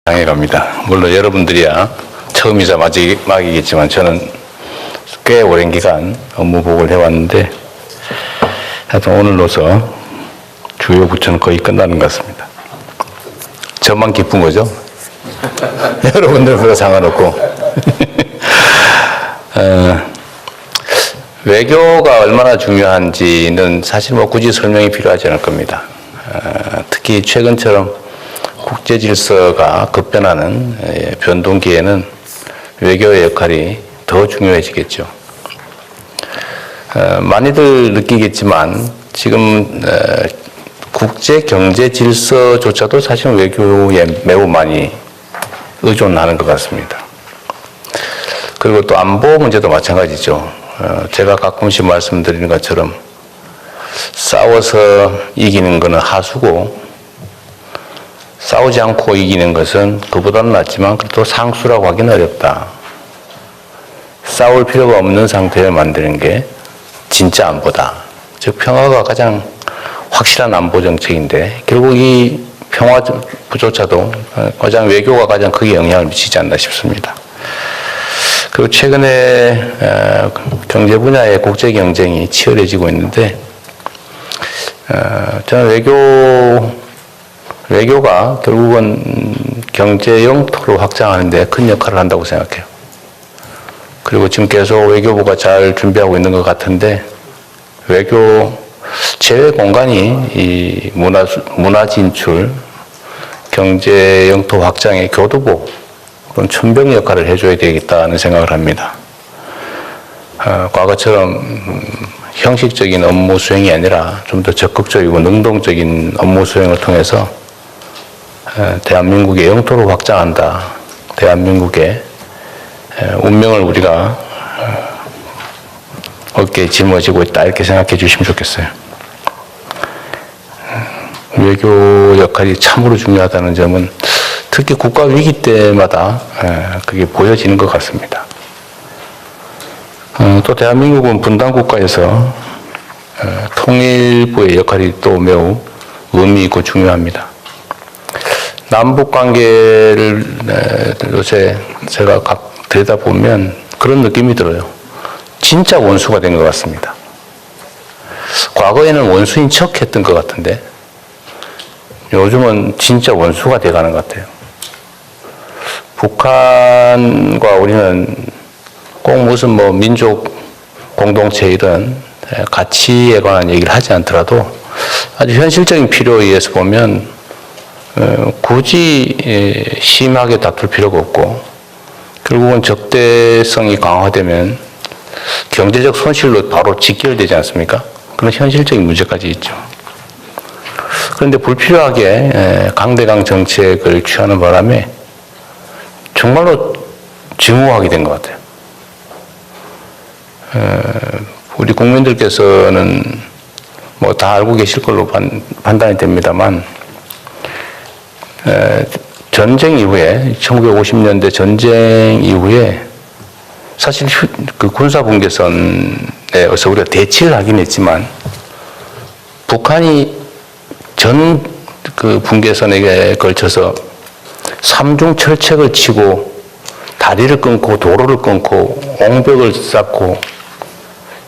향해 갑니다. 물론 여러분들이야 처음이자 마지막이겠지만 저는 꽤 오랜 기간 업무보고를 해왔는데 하여튼 오늘로서 주요 부처는 거의 끝나는 것 같습니다. 저만 기쁜 거죠? 여러분들은 별로 상관없고 외교가 얼마나 중요한지는 사실 뭐 굳이 설명이 필요하지 않을 겁니다. 특히 최근처럼 국제 질서가 급변하는 변동기에는 외교의 역할이 더 중요해지겠죠. 많이들 느끼겠지만 지금 국제 경제 질서조차도 사실 외교에 매우 많이 의존하는 것 같습니다. 그리고 또 안보 문제도 마찬가지죠. 제가 가끔씩 말씀드리는 것처럼 싸워서 이기는 것은 하수고 싸우지 않고 이기는 것은 그보다는 낫지만 그래도 상수라고 하기는 어렵다. 싸울 필요가 없는 상태를 만드는 게 진짜 안보다. 즉 평화가 가장 확실한 안보 정책인데 결국 이 평화조차도 가장 외교가 가장 크게 영향을 미치지 않나 싶습니다. 그리고 최근에 경제 분야의 국제 경쟁이 치열해지고 있는데 저는 외교가 결국은 경제 영토로 확장하는 데 큰 역할을 한다고 생각해요. 그리고 지금 계속 외교부가 잘 준비하고 있는 것 같은데 외교 제외 공간이 이 문화 진출, 경제 영토 확장의 교두보 그런 춘병 역할을 해줘야 되겠다는 생각을 합니다. 과거처럼 형식적인 업무 수행이 아니라 좀 더 적극적이고 능동적인 업무 수행을 통해서 대한민국의 영토를 확장한다. 대한민국의 운명을 우리가 어깨에 짊어지고 있다. 이렇게 생각해 주시면 좋겠어요. 외교 역할이 참으로 중요하다는 점은 특히 국가 위기 때마다 그게 보여지는 것 같습니다. 또 대한민국은 분단 국가에서 통일부의 역할이 또 매우 의미 있고 중요합니다. 남북 관계를 요새 제가 들여다보면 그런 느낌이 들어요. 진짜 원수가 된 것 같습니다. 과거에는 원수인 척 했던 것 같은데 요즘은 진짜 원수가 돼가는 것 같아요. 북한과 우리는 꼭 무슨 뭐 민족 공동체 이런 가치에 관한 얘기를 하지 않더라도 아주 현실적인 필요에 의해서 보면 굳이 심하게 다툴 필요가 없고 결국은 적대성이 강화되면 경제적 손실로 바로 직결되지 않습니까? 그런 현실적인 문제까지 있죠. 그런데 불필요하게 강대강 정책을 취하는 바람에 정말로 증오하게 된 것 같아요. 우리 국민들께서는 뭐 다 알고 계실 걸로 판단이 됩니다만 전쟁 이후에 1950년대 전쟁 이후에 사실 그 군사분계선에서 우리가 대치를 하긴 했지만 북한이 전 그 분계선에 걸쳐서 삼중 철책을 치고 다리를 끊고 도로를 끊고 옹벽을 쌓고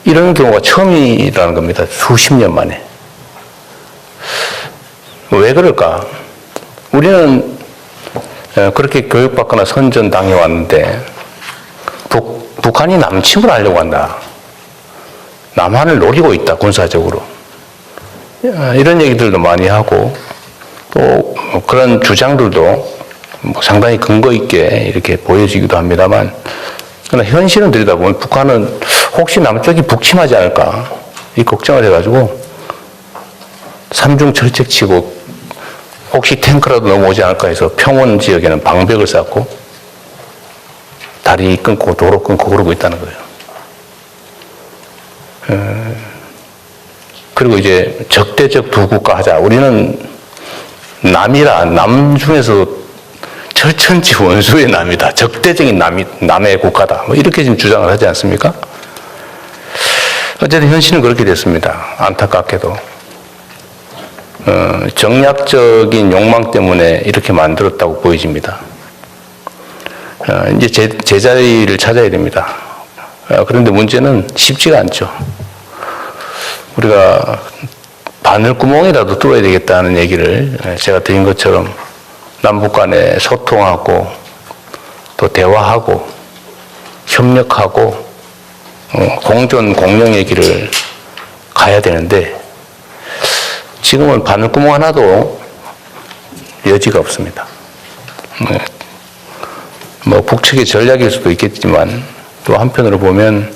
이런 경우가 처음이라는 겁니다. 수십 년 만에. 왜 그럴까? 우리는 그렇게 교육받거나 선전당해 왔는데 북한이 남침을 하려고 한다. 남한을 노리고 있다. 군사적으로. 이런 얘기들도 많이 하고 또 그런 주장들도 상당히 근거 있게 이렇게 보여지기도 합니다만 그러나 현실은 들여다보면 북한은 혹시 남쪽이 북침하지 않을까 이 걱정을 해가지고 삼중 철책치고 혹시 탱크라도 넘어오지 않을까 해서 평원 지역에는 방벽을 쌓고 다리 끊고 도로 끊고 그러고 있다는 거예요. 그리고 이제 적대적 두 국가 하자. 우리는 남 중에서 철천지 원수의 남이다. 적대적인 남의 국가다. 뭐 이렇게 지금 주장을 하지 않습니까? 어쨌든 현실은 그렇게 됐습니다. 안타깝게도. 정략적인 욕망 때문에 이렇게 만들었다고 보여집니다. 이제 제자리를 찾아야 됩니다. 그런데 문제는 쉽지가 않죠. 우리가 바늘구멍이라도 뚫어야 되겠다는 얘기를 제가 드린 것처럼 남북 간에 소통하고 또 대화하고 협력하고 공존 공영의 길을 가야 되는데 지금은 바늘구멍 하나도 여지가 없습니다. 뭐 북측의 전략일 수도 있겠지만 또 한편으로 보면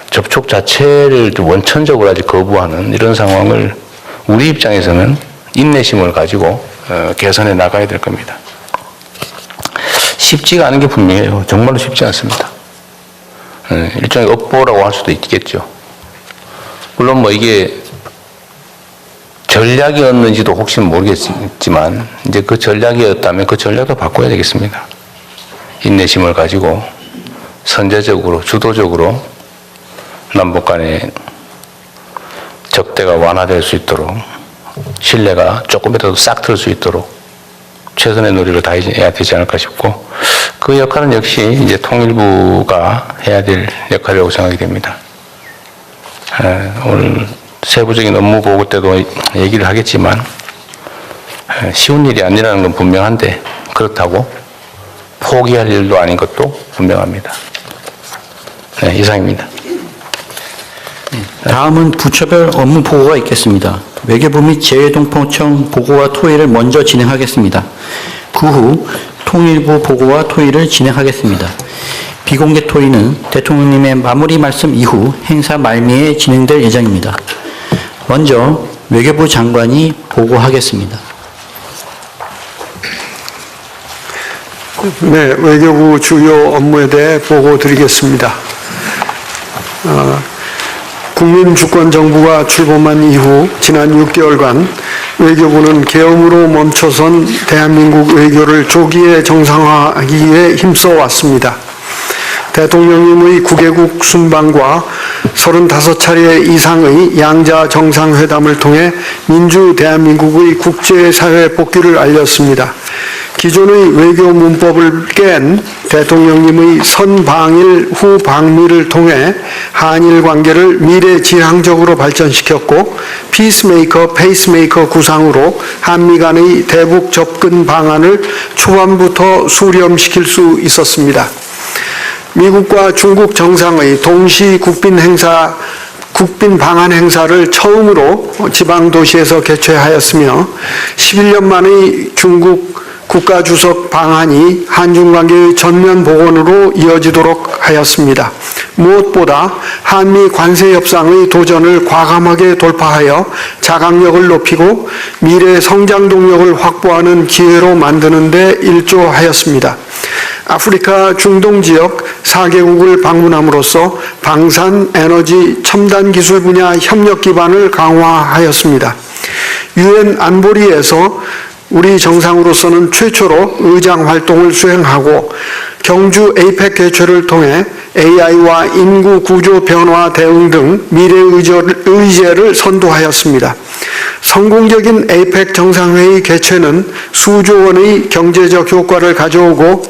접촉 자체를 원천적으로 아직 거부하는 이런 상황을 우리 입장에서는 인내심을 가지고 개선해 나가야 될 겁니다. 쉽지가 않은 게 분명해요. 정말로 쉽지 않습니다. 일종의 업보라고 할 수도 있겠죠. 물론 뭐 이게 전략이었는지도 혹시 모르겠지만 이제 그 전략이었다면 그 전략도 바꿔야 되겠습니다. 인내심을 가지고 선제적으로 주도적으로 남북 간의 적대가 완화될 수 있도록 신뢰가 조금이라도 싹 틀 수 있도록 최선의 노력을 다해야 되지 않을까 싶고 그 역할은 역시 이제 통일부가 해야 될 역할이라고 생각이 됩니다. 오늘 세부적인 업무 보고 때도 얘기를 하겠지만 쉬운 일이 아니라는 건 분명한데 그렇다고 포기할 일도 아닌 것도 분명합니다. 네, 이상입니다. 다음은 부처별 업무 보고가 있겠습니다. 외교부 및 재외동포청 보고와 토의를 먼저 진행하겠습니다. 그 후 통일부 보고와 토의를 진행하겠습니다. 비공개 토의는 대통령님의 마무리 말씀 이후 행사 말미에 진행될 예정입니다. 먼저 외교부 장관이 보고하겠습니다. 네, 외교부 주요 업무에 대해 보고 드리겠습니다. 국민주권정부가 출범한 이후 지난 6개월간 외교부는 계엄으로 멈춰선 대한민국 외교를 조기에 정상화하기 위해 힘써 왔습니다. 대통령님의 9개국 순방과 35차례 이상의 양자 정상회담을 통해 민주 대한민국의 국제사회 복귀를 알렸습니다. 기존의 외교 문법을 깬 대통령님의 선방일 후 방미를 통해 한일 관계를 미래지향적으로 발전시켰고 피스메이커, 페이스메이커 구상으로 한미 간의 대북 접근 방안을 초반부터 수렴시킬 수 있었습니다. 미국과 중국 정상의 동시 국빈 방한 행사를 처음으로 지방도시에서 개최하였으며 11년 만의 중국 국가주석 방한이 한중관계의 전면 복원으로 이어지도록 하였습니다. 무엇보다 한미 관세협상의 도전을 과감하게 돌파하여 자각력을 높이고 미래 성장 동력을 확보하는 기회로 만드는 데 일조하였습니다. 아프리카 중동 지역 4개국을 방문함으로써 방산, 에너지, 첨단 기술 분야 협력 기반을 강화하였습니다. 유엔 안보리에서 우리 정상으로서는 최초로 의장 활동을 수행하고 경주 에이펙 개최를 통해 AI와 인구 구조 변화 대응 등 미래 의제를 선도하였습니다. 성공적인 에이펙 정상회의 개최는 수조 원의 경제적 효과를 가져오고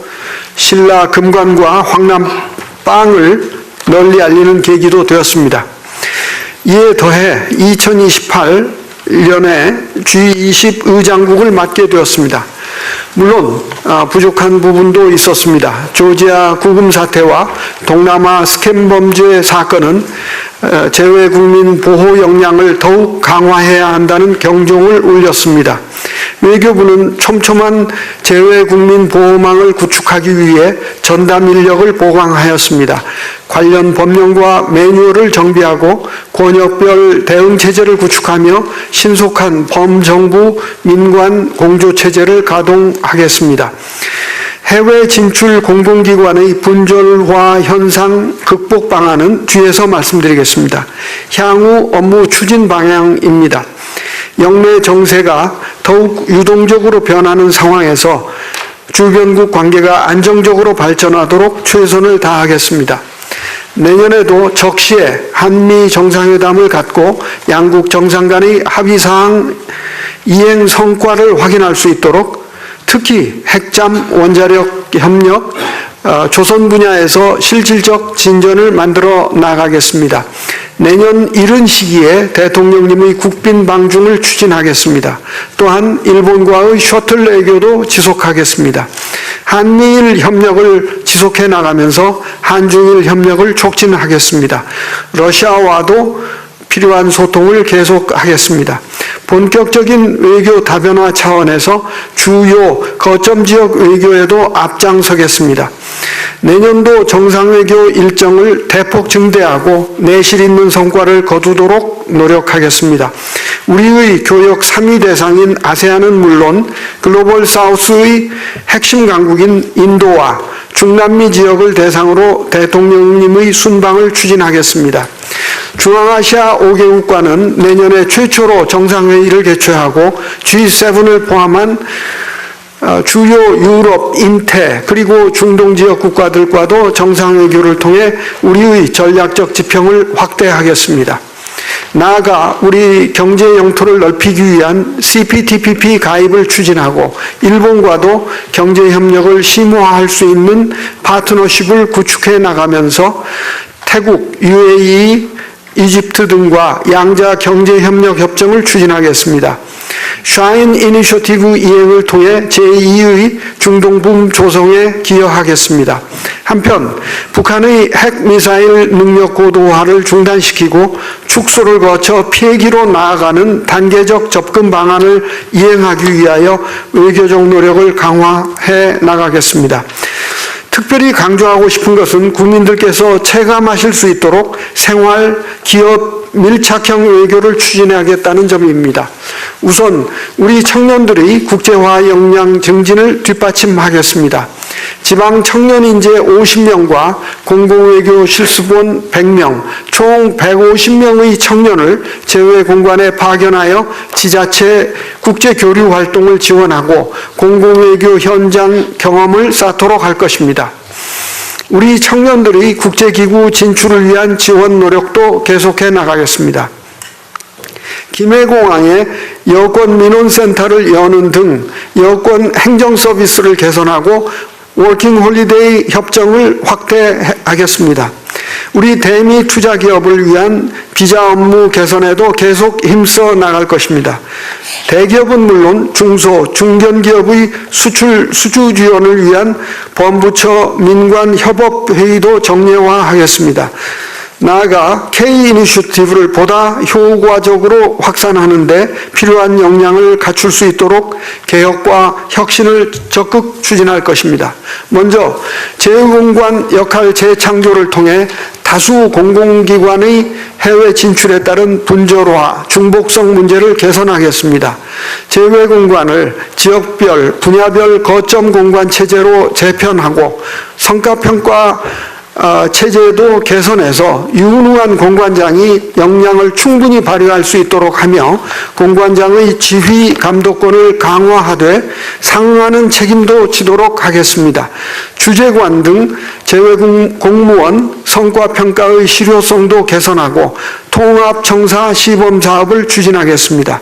신라 금관과 황남빵을 널리 알리는 계기도 되었습니다. 이에 더해 2028년에 G20 의장국을 맡게 되었습니다. 물론 부족한 부분도 있었습니다. 조지아 구금 사태와 동남아 스캠 범죄 사건은 재외국민 보호 역량을 더욱 강화해야 한다는 경종을 울렸습니다. 외교부는 촘촘한 재외국민 보호망을 구축하기 위해 전담 인력을 보강하였습니다. 관련 법령과 매뉴얼을 정비하고 권역별 대응체제를 구축하며 신속한 범정부 민관 공조체제를 가동하겠습니다. 해외 진출 공공기관의 분절화 현상 극복 방안은 뒤에서 말씀드리겠습니다. 향후 업무 추진 방향입니다. 영내 정세가 더욱 유동적으로 변하는 상황에서 주변국 관계가 안정적으로 발전하도록 최선을 다하겠습니다. 내년에도 적시에 한미 정상회담을 갖고 양국 정상 간의 합의사항 이행 성과를 확인할 수 있도록 특히 핵잠, 원자력 협력, 조선 분야에서 실질적 진전을 만들어 나가겠습니다. 내년 이른 시기에 대통령님의 국빈 방중을 추진하겠습니다. 또한 일본과의 셔틀 외교도 지속하겠습니다. 한미일 협력을 지속해 나가면서 한중일 협력을 촉진하겠습니다. 러시아와도 필요한 소통을 계속하겠습니다. 본격적인 외교 다변화 차원에서 주요 거점 지역 외교에도 앞장서겠습니다. 내년도 정상외교 일정을 대폭 증대하고 내실 있는 성과를 거두도록 노력하겠습니다. 우리의 교역 3위 대상인 아세안은 물론 글로벌 사우스의 핵심 강국인 인도와 중남미 지역을 대상으로 대통령님의 순방을 추진하겠습니다. 중앙아시아 5개국과는 내년에 최초로 정상회의를 개최하고 G7을 포함한 주요 유럽, 인태, 그리고 중동 지역 국가들과도 정상외교를 통해 우리의 전략적 지평을 확대하겠습니다. 나아가 우리 경제 영토를 넓히기 위한 CPTPP 가입을 추진하고 일본과도 경제 협력을 심화할 수 있는 파트너십을 구축해 나가면서 태국, UAE, 이집트 등과 양자 경제협력 협정을 추진하겠습니다. 샤인 이니셔티브 이행을 통해 제2의 중동붐 조성에 기여하겠습니다. 한편 북한의 핵미사일 능력 고도화를 중단시키고 축소를 거쳐 폐기로 나아가는 단계적 접근 방안을 이행하기 위하여 외교적 노력을 강화해 나가겠습니다. 특별히 강조하고 싶은 것은 국민들께서 체감하실 수 있도록 생활, 기업, 밀착형 외교를 추진하겠다는 점입니다. 우선 우리 청년들의 국제화 역량 증진을 뒷받침하겠습니다. 지방 청년 인재 50명과 공공외교 실습원 100명, 총 150명의 청년을 제외공관에 파견하여 지자체 국제교류 활동을 지원하고 공공외교 현장 경험을 쌓도록 할 것입니다. 우리 청년들의 국제기구 진출을 위한 지원 노력도 계속해 나가겠습니다. 김해공항에 여권 민원센터를 여는 등 여권 행정 서비스를 개선하고 워킹 홀리데이 협정을 확대하겠습니다. 우리 대미 투자 기업을 위한 비자 업무 개선에도 계속 힘써 나갈 것입니다. 대기업은 물론 중소, 중견기업의 수출 수주 지원을 위한 범부처 민관 협업 회의도 정례화하겠습니다. 나아가 K-이니셔티브를 보다 효과적으로 확산하는 데 필요한 역량을 갖출 수 있도록 개혁과 혁신을 적극 추진할 것입니다. 먼저 제휴공관 역할 재창조를 통해 다수 공공기관의 해외 진출에 따른 분절화, 중복성 문제를 개선하겠습니다. 제외공관을 지역별, 분야별 거점 공관 체제로 재편하고 성과평가 체제도 개선해서 유능한 공관장이 역량을 충분히 발휘할 수 있도록 하며 공관장의 지휘 감독권을 강화하되 상응하는 책임도 지도록 하겠습니다. 주재관 등 제외공무원 성과평가의 실효성도 개선하고 통합청사 시범사업을 추진하겠습니다.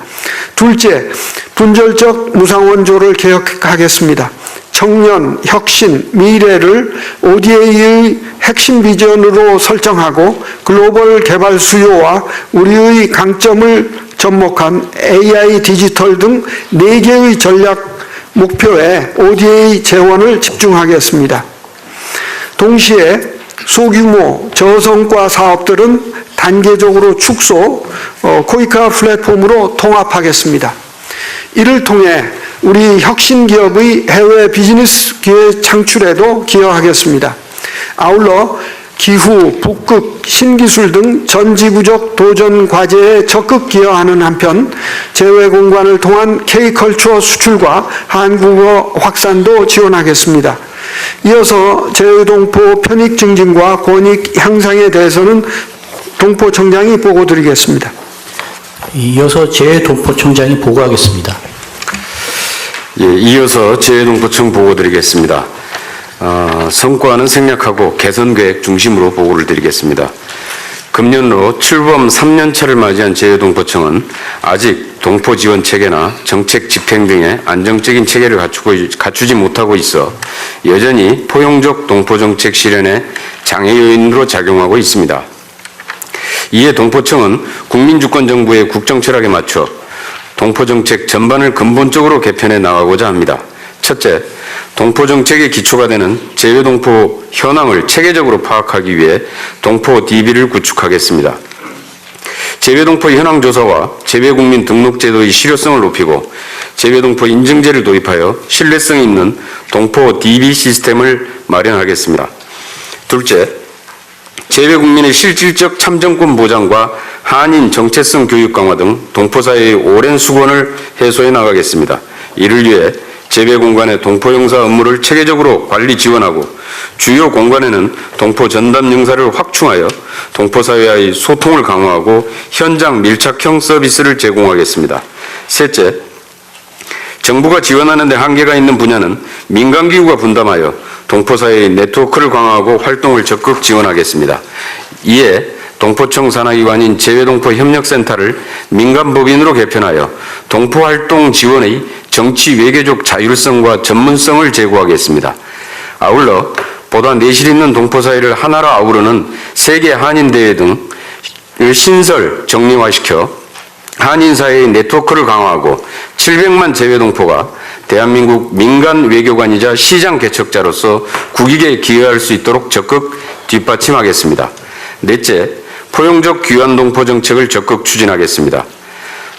둘째, 분절적 무상원조를 개혁하겠습니다. 청년, 혁신, 미래를 ODA의 핵심 비전으로 설정하고 글로벌 개발 수요와 우리의 강점을 접목한 AI, 디지털 등 4개의 전략 목표에 ODA 재원을 집중하겠습니다. 동시에 소규모 저성과 사업들은 단계적으로 축소, 코이카 플랫폼으로 통합하겠습니다. 이를 통해 우리 혁신기업의 해외 비즈니스 기회 창출에도 기여하겠습니다. 아울러 기후, 북극, 신기술 등 전지구적 도전 과제에 적극 기여하는 한편 제외공관을 통한 K컬처 수출과 한국어 확산도 지원하겠습니다. 이어서 제외동포 편익 증진과 권익 향상에 대해서는 동포청장이 보고드리겠습니다. 이어서 제외동포청장이 보고하겠습니다. 예, 이어서 제외동포청 보고드리겠습니다. 성과는 생략하고 개선계획 중심으로 보고를 드리겠습니다. 금년으로 출범 3년차를 맞이한 제외동포청은 아직 동포 지원 체계나 정책 집행 등의 안정적인 체계를 갖추지 못하고 있어 여전히 포용적 동포 정책 실현에 장애 요인으로 작용하고 있습니다. 이에 동포청은 국민주권정부의 국정 철학에 맞춰 동포 정책 전반을 근본적으로 개편해 나가고자 합니다. 첫째, 동포 정책의 기초가 되는 재외동포 현황을 체계적으로 파악하기 위해 동포 DB를 구축하겠습니다. 재외동포 현황 조사와 재외국민 등록 제도의 실효성을 높이고 재외동포 인증제를 도입하여 신뢰성 있는 동포 DB 시스템을 마련하겠습니다. 둘째, 재외국민의 실질적 참정권 보장과 한인 정체성 교육 강화 등 동포사회의 오랜 수건을 해소해 나가겠습니다. 이를 위해 재외공간의 동포용사 업무를 체계적으로 관리 지원하고 주요 공간에는 동포 전담 용사를 확충하여 동포사회와의 소통을 강화하고 현장 밀착형 서비스를 제공하겠습니다. 셋째, 정부가 지원하는 데 한계가 있는 분야는 민간기구가 분담하여 동포사회의 네트워크를 강화하고 활동을 적극 지원하겠습니다. 이에 동포청 산하기관인 재외동포 협력센터를 민간법인으로 개편하여 동포활동 지원의 정치 외교적 자율성과 전문성을 제고하겠습니다. 아울러 보다 내실 있는 동포사회를 하나로 아우르는 세계 한인대회 등을 신설 정리화시켜 한인사회의 네트워크를 강화하고 700만 재외동포가 대한민국 민간 외교관이자 시장 개척자로서 국익에 기여할 수 있도록 적극 뒷받침하겠습니다. 넷째, 포용적 귀환동포 정책을 적극 추진하겠습니다.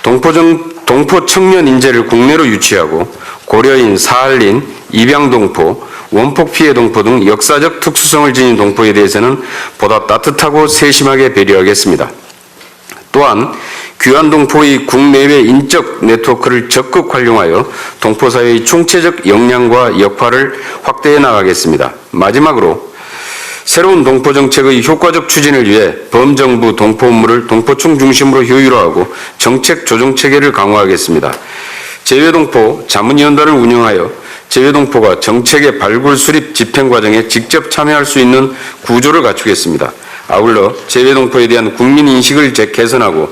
동포 청년 인재를 국내로 유치하고 고려인, 사할린, 입양동포, 원폭 피해 동포 등 역사적 특수성을 지닌 동포에 대해서는 보다 따뜻하고 세심하게 배려하겠습니다. 또한 귀환동포의 국내외 인적 네트워크를 적극 활용하여 동포사회의 총체적 역량과 역할을 확대해 나가겠습니다. 마지막으로 새로운 동포정책의 효과적 추진을 위해 범정부 동포 업무를 동포청 중심으로 효율화하고 정책 조정체계를 강화하겠습니다. 재외동포 자문위원단을 운영하여 재외동포가 정책의 발굴, 수립, 집행 과정에 직접 참여할 수 있는 구조를 갖추겠습니다. 아울러 재외동포에 대한 국민인식을 개선하고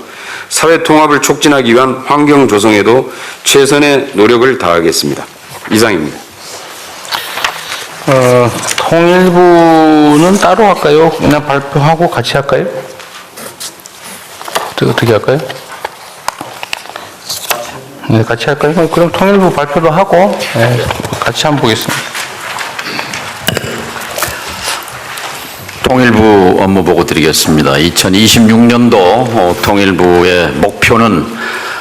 사회 통합을 촉진하기 위한 환경 조성에도 최선의 노력을 다하겠습니다. 이상입니다. 통일부는 따로 할까요? 그냥 발표하고 같이 할까요? 어떻게 할까요? 네, 같이 할까요? 그럼 통일부 발표도 하고, 네, 같이 한번 보겠습니다. 통일부 업무 보고 드리겠습니다. 2026년도 통일부의 목표는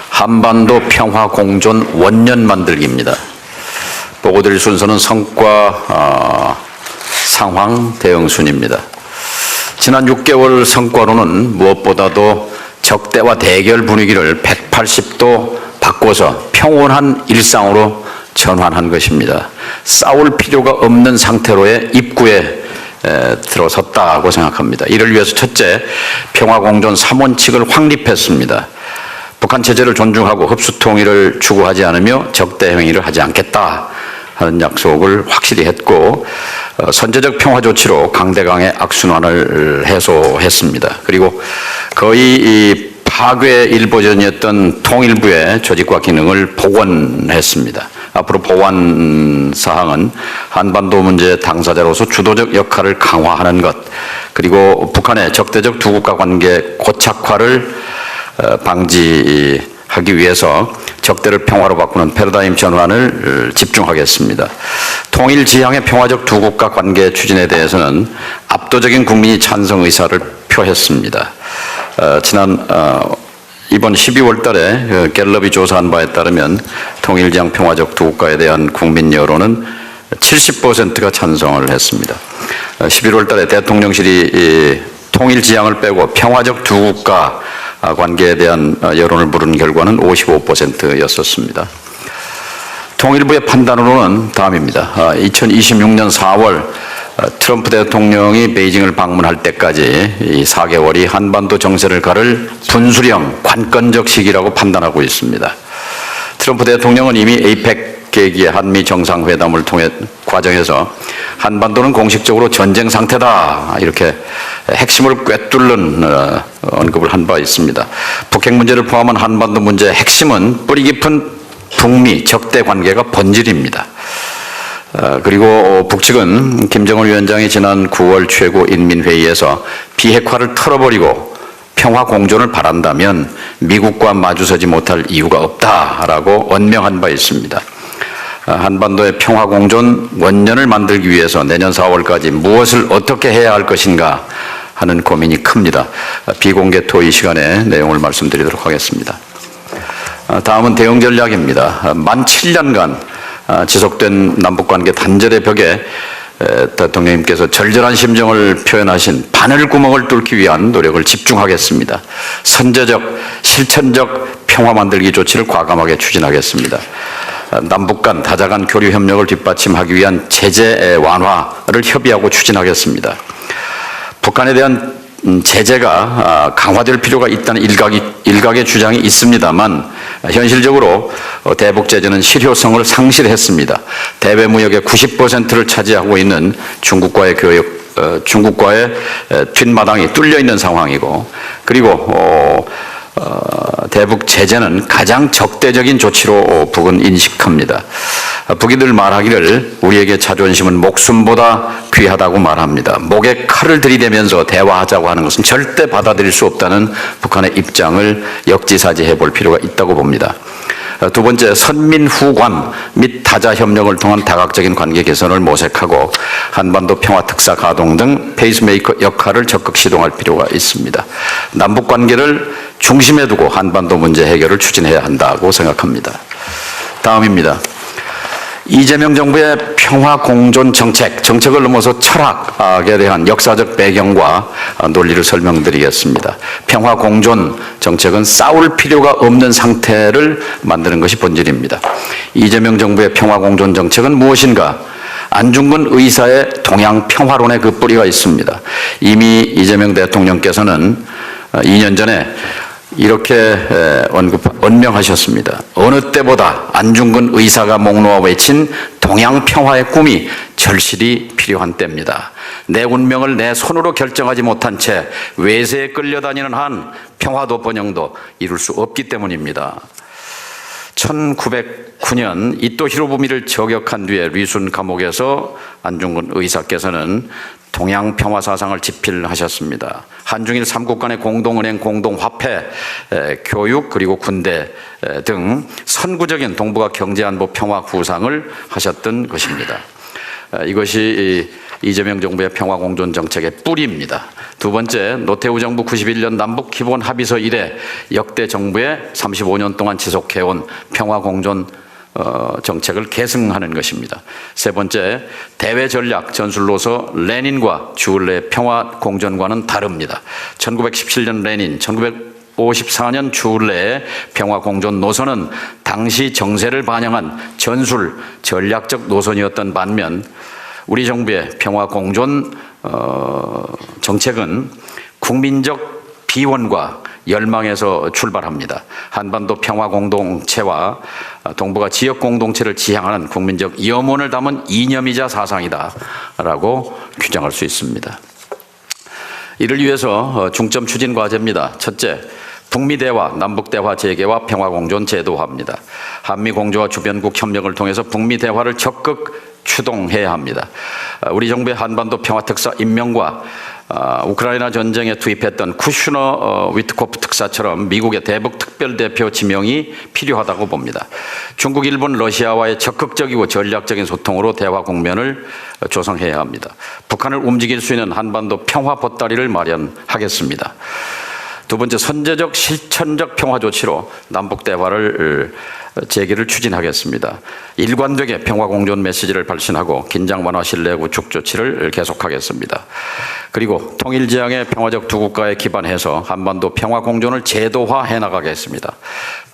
한반도 평화 공존 원년 만들기입니다. 보고 드릴 순서는 성과, 상황, 대응 순입니다. 지난 6개월 성과로는 무엇보다도 적대와 대결 분위기를 180도 바꿔서 평온한 일상으로 전환한 것입니다. 싸울 필요가 없는 상태로의 입구에 들어섰다고 생각합니다. 이를 위해서 첫째, 평화공존 3원칙을 확립했습니다. 북한 체제를 존중하고 흡수 통일을 추구하지 않으며 적대 행위를 하지 않겠다 하는 약속을 확실히 했고, 선제적 평화 조치로 강대강의 악순환을 해소했습니다. 그리고 거의 파괴 일보전이었던 통일부의 조직과 기능을 복원했습니다. 앞으로 보완 사항은 한반도 문제 당사자로서 주도적 역할을 강화하는 것, 그리고 북한의 적대적 두 국가 관계 고착화를 방지하기 위해서 적대를 평화로 바꾸는 패러다임 전환을 집중하겠습니다. 통일 지향의 평화적 두 국가 관계 추진에 대해서는 압도적인 국민이 찬성 의사를 표했습니다. 이번 12월 달에 갤럽이 조사한 바에 따르면 통일지향 평화적 두 국가에 대한 국민 여론은 70%가 찬성을 했습니다. 11월 달에 대통령실이 통일지향을 빼고 평화적 두 국가 관계에 대한 여론을 물은 결과는 55%였었습니다. 통일부의 판단으로는 다음입니다. 2026년 4월 트럼프 대통령이 베이징을 방문할 때까지 이 4개월이 한반도 정세를 가를 분수령 관건적 시기라고 판단하고 있습니다. 트럼프 대통령은 이미 에이펙 계기의 한미 정상회담을 통해 과정에서 한반도는 공식적으로 전쟁 상태다 이렇게 핵심을 꿰뚫는 언급을 한 바 있습니다. 북핵 문제를 포함한 한반도 문제의 핵심은 뿌리 깊은 북미 적대 관계가 본질입니다. 그리고 북측은 김정은 위원장이 지난 9월 최고인민회의에서 비핵화를 털어버리고 평화 공존을 바란다면 미국과 마주서지 못할 이유가 없다라고 언명한 바 있습니다. 한반도의 평화 공존 원년을 만들기 위해서 내년 4월까지 무엇을 어떻게 해야 할 것인가 하는 고민이 큽니다. 비공개 토의 시간에 내용을 말씀드리도록 하겠습니다. 다음은 대응 전략입니다. 만 7년간 지속된 남북관계 단절의 벽에 대통령님께서 절절한 심정을 표현하신 바늘구멍을 뚫기 위한 노력을 집중하겠습니다. 선제적, 실천적 평화 만들기 조치를 과감하게 추진하겠습니다. 남북 간 다자 간 교류 협력을 뒷받침하기 위한 제재 완화를 협의하고 추진하겠습니다. 북한에 대한 제재가 강화될 필요가 있다는 일각의 주장이 있습니다만 현실적으로 대북 제재는 실효성을 상실했습니다. 대외 무역의 90%를 차지하고 있는 중국과의 뒷마당이 뚫려 있는 상황이고, 그리고 대북 제재는 가장 적대적인 조치로 북은 인식합니다. 북이 늘 말하기를 우리에게 자존심은 목숨보다 귀하다고 말합니다. 목에 칼을 들이대면서 대화하자고 하는 것은 절대 받아들일 수 없다는 북한의 입장을 역지사지해 볼 필요가 있다고 봅니다. 두 번째, 선민후관 및 다자 협력을 통한 다각적인 관계 개선을 모색하고 한반도 평화 특사 가동 등 페이스메이커 역할을 적극 시동할 필요가 있습니다. 남북 관계를 중심에 두고 한반도 문제 해결을 추진해야 한다고 생각합니다. 다음입니다. 이재명 정부의 평화 공존 정책을 넘어서 철학에 대한 역사적 배경과 논리를 설명드리겠습니다. 평화 공존 정책은 싸울 필요가 없는 상태를 만드는 것이 본질입니다. 이재명 정부의 평화 공존 정책은 무엇인가? 안중근 의사의 동양 평화론에 그 뿌리가 있습니다. 이미 이재명 대통령께서는 2년 전에 이렇게 언명하셨습니다. 어느 때보다 안중근 의사가 목 놓아 외친 동양 평화의 꿈이 절실히 필요한 때입니다. 내 운명을 내 손으로 결정하지 못한 채 외세에 끌려다니는 한 평화도 번영도 이룰 수 없기 때문입니다. 1909년 이토 히로부미를 저격한 뒤에 리순 감옥에서 안중근 의사께서는 동양 평화 사상을 집필하셨습니다. 한중일 3국 간의 공동은행, 공동화폐, 교육 그리고 군대 등 선구적인 동북아 경제안보 평화 구상을 하셨던 것입니다. 이것이 이재명 정부의 평화 공존 정책의 뿌리입니다. 두 번째, 노태우 정부 91년 남북 기본 합의서 이래 역대 정부의 35년 동안 지속해온 평화 공존 정책을 계승하는 것입니다. 세 번째, 대외 전략 전술로서 레닌과 주울레의 평화 공존과는 다릅니다. 1917년 레닌, 1954년 주울레의 평화 공존 노선은 당시 정세를 반영한 전술 전략적 노선이었던 반면 우리 정부의 평화 공존 정책은 국민적 비원과 열망에서 출발합니다. 한반도 평화 공동체와 동북아 지역 공동체를 지향하는 국민적 염원을 담은 이념이자 사상이다라고 규정할 수 있습니다. 이를 위해서 중점 추진 과제입니다. 첫째, 북미 대화, 남북 대화 재개와 평화 공존 제도화입니다. 한미 공조와 주변국 협력을 통해서 북미 대화를 적극 추동해야 합니다. 우리 정부의 한반도 평화 특사 임명과 우크라이나 전쟁에 투입했던 쿠슈너 위트코프 특사처럼 미국의 대북 특별대표 지명이 필요하다고 봅니다. 중국, 일본, 러시아와의 적극적이고 전략적인 소통으로 대화 국면을 조성해야 합니다. 북한을 움직일 수 있는 한반도 평화 보따리를 마련하겠습니다. 두 번째, 선제적 실천적 평화 조치로 남북 대화를 재개를 추진하겠습니다. 일관되게 평화 공존 메시지를 발신하고 긴장 완화 신뢰 구축 조치를 계속하겠습니다. 그리고 통일지향의 평화적 두 국가에 기반해서 한반도 평화 공존을 제도화해 나가겠습니다.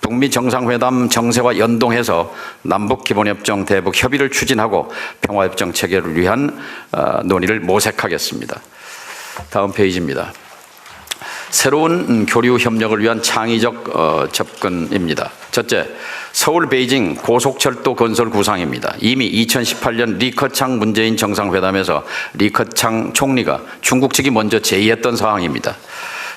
북미 정상회담 정세와 연동해서 남북 기본협정 대북 협의를 추진하고 평화협정 체결을 위한 논의를 모색하겠습니다. 다음 페이지입니다. 새로운 교류 협력을 위한 창의적 접근입니다. 첫째, 서울 베이징 고속철도 건설 구상입니다. 이미 2018년 리커창 문재인 정상회담에서 리커창 총리가 중국 측이 먼저 제의했던 사항입니다.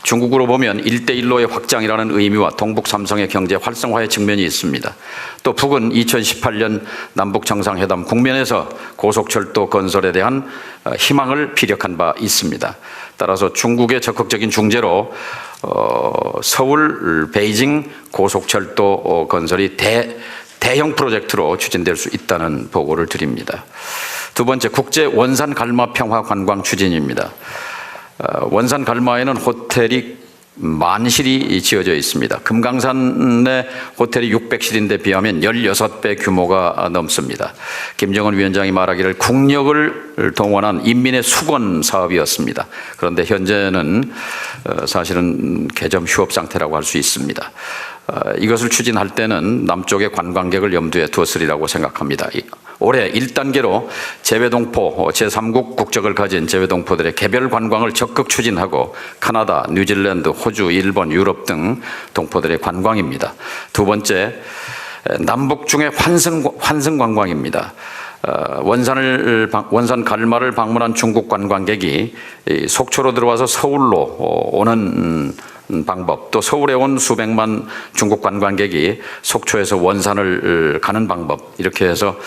중국으로 보면 1대1로의 확장이라는 의미와 동북 삼성의 경제 활성화의 측면이 있습니다. 또 북은 2018년 남북 정상회담 국면에서 고속철도 건설에 대한 희망을 피력한 바 있습니다. 따라서 중국의 적극적인 중재로 서울 베이징 고속철도 건설이 대형 프로젝트로 추진될 수 있다는 보고를 드립니다. 두 번째, 국제 원산 갈마 평화 관광 추진입니다. 원산 갈마에는 호텔이 만실이 지어져 있습니다. 금강산의 호텔이 600실인데 비하면 16배 규모가 넘습니다. 김정은 위원장이 말하기를 국력을 동원한 인민의 수건 사업이었습니다. 그런데 현재는 사실은 개점 휴업 상태라고 할 수 있습니다. 이것을 추진할 때는 남쪽의 관광객을 염두에 두었으리라고 생각합니다. 올해 1단계로 제외동포, 제3국 국적을 가진 제외동포들의 개별 관광을 적극 추진하고 카나다, 뉴질랜드, 호주, 일본, 유럽 등 동포들의 관광입니다. 두 번째, 남북 중의 환승 관광입니다. 원산 갈마를 방문한 중국 관광객이 속초로 들어와서 서울로 오는 방법, 또 서울에 온 수백만 중국 관광객이 속초에서 원산을 가는 방법, 이렇게 해서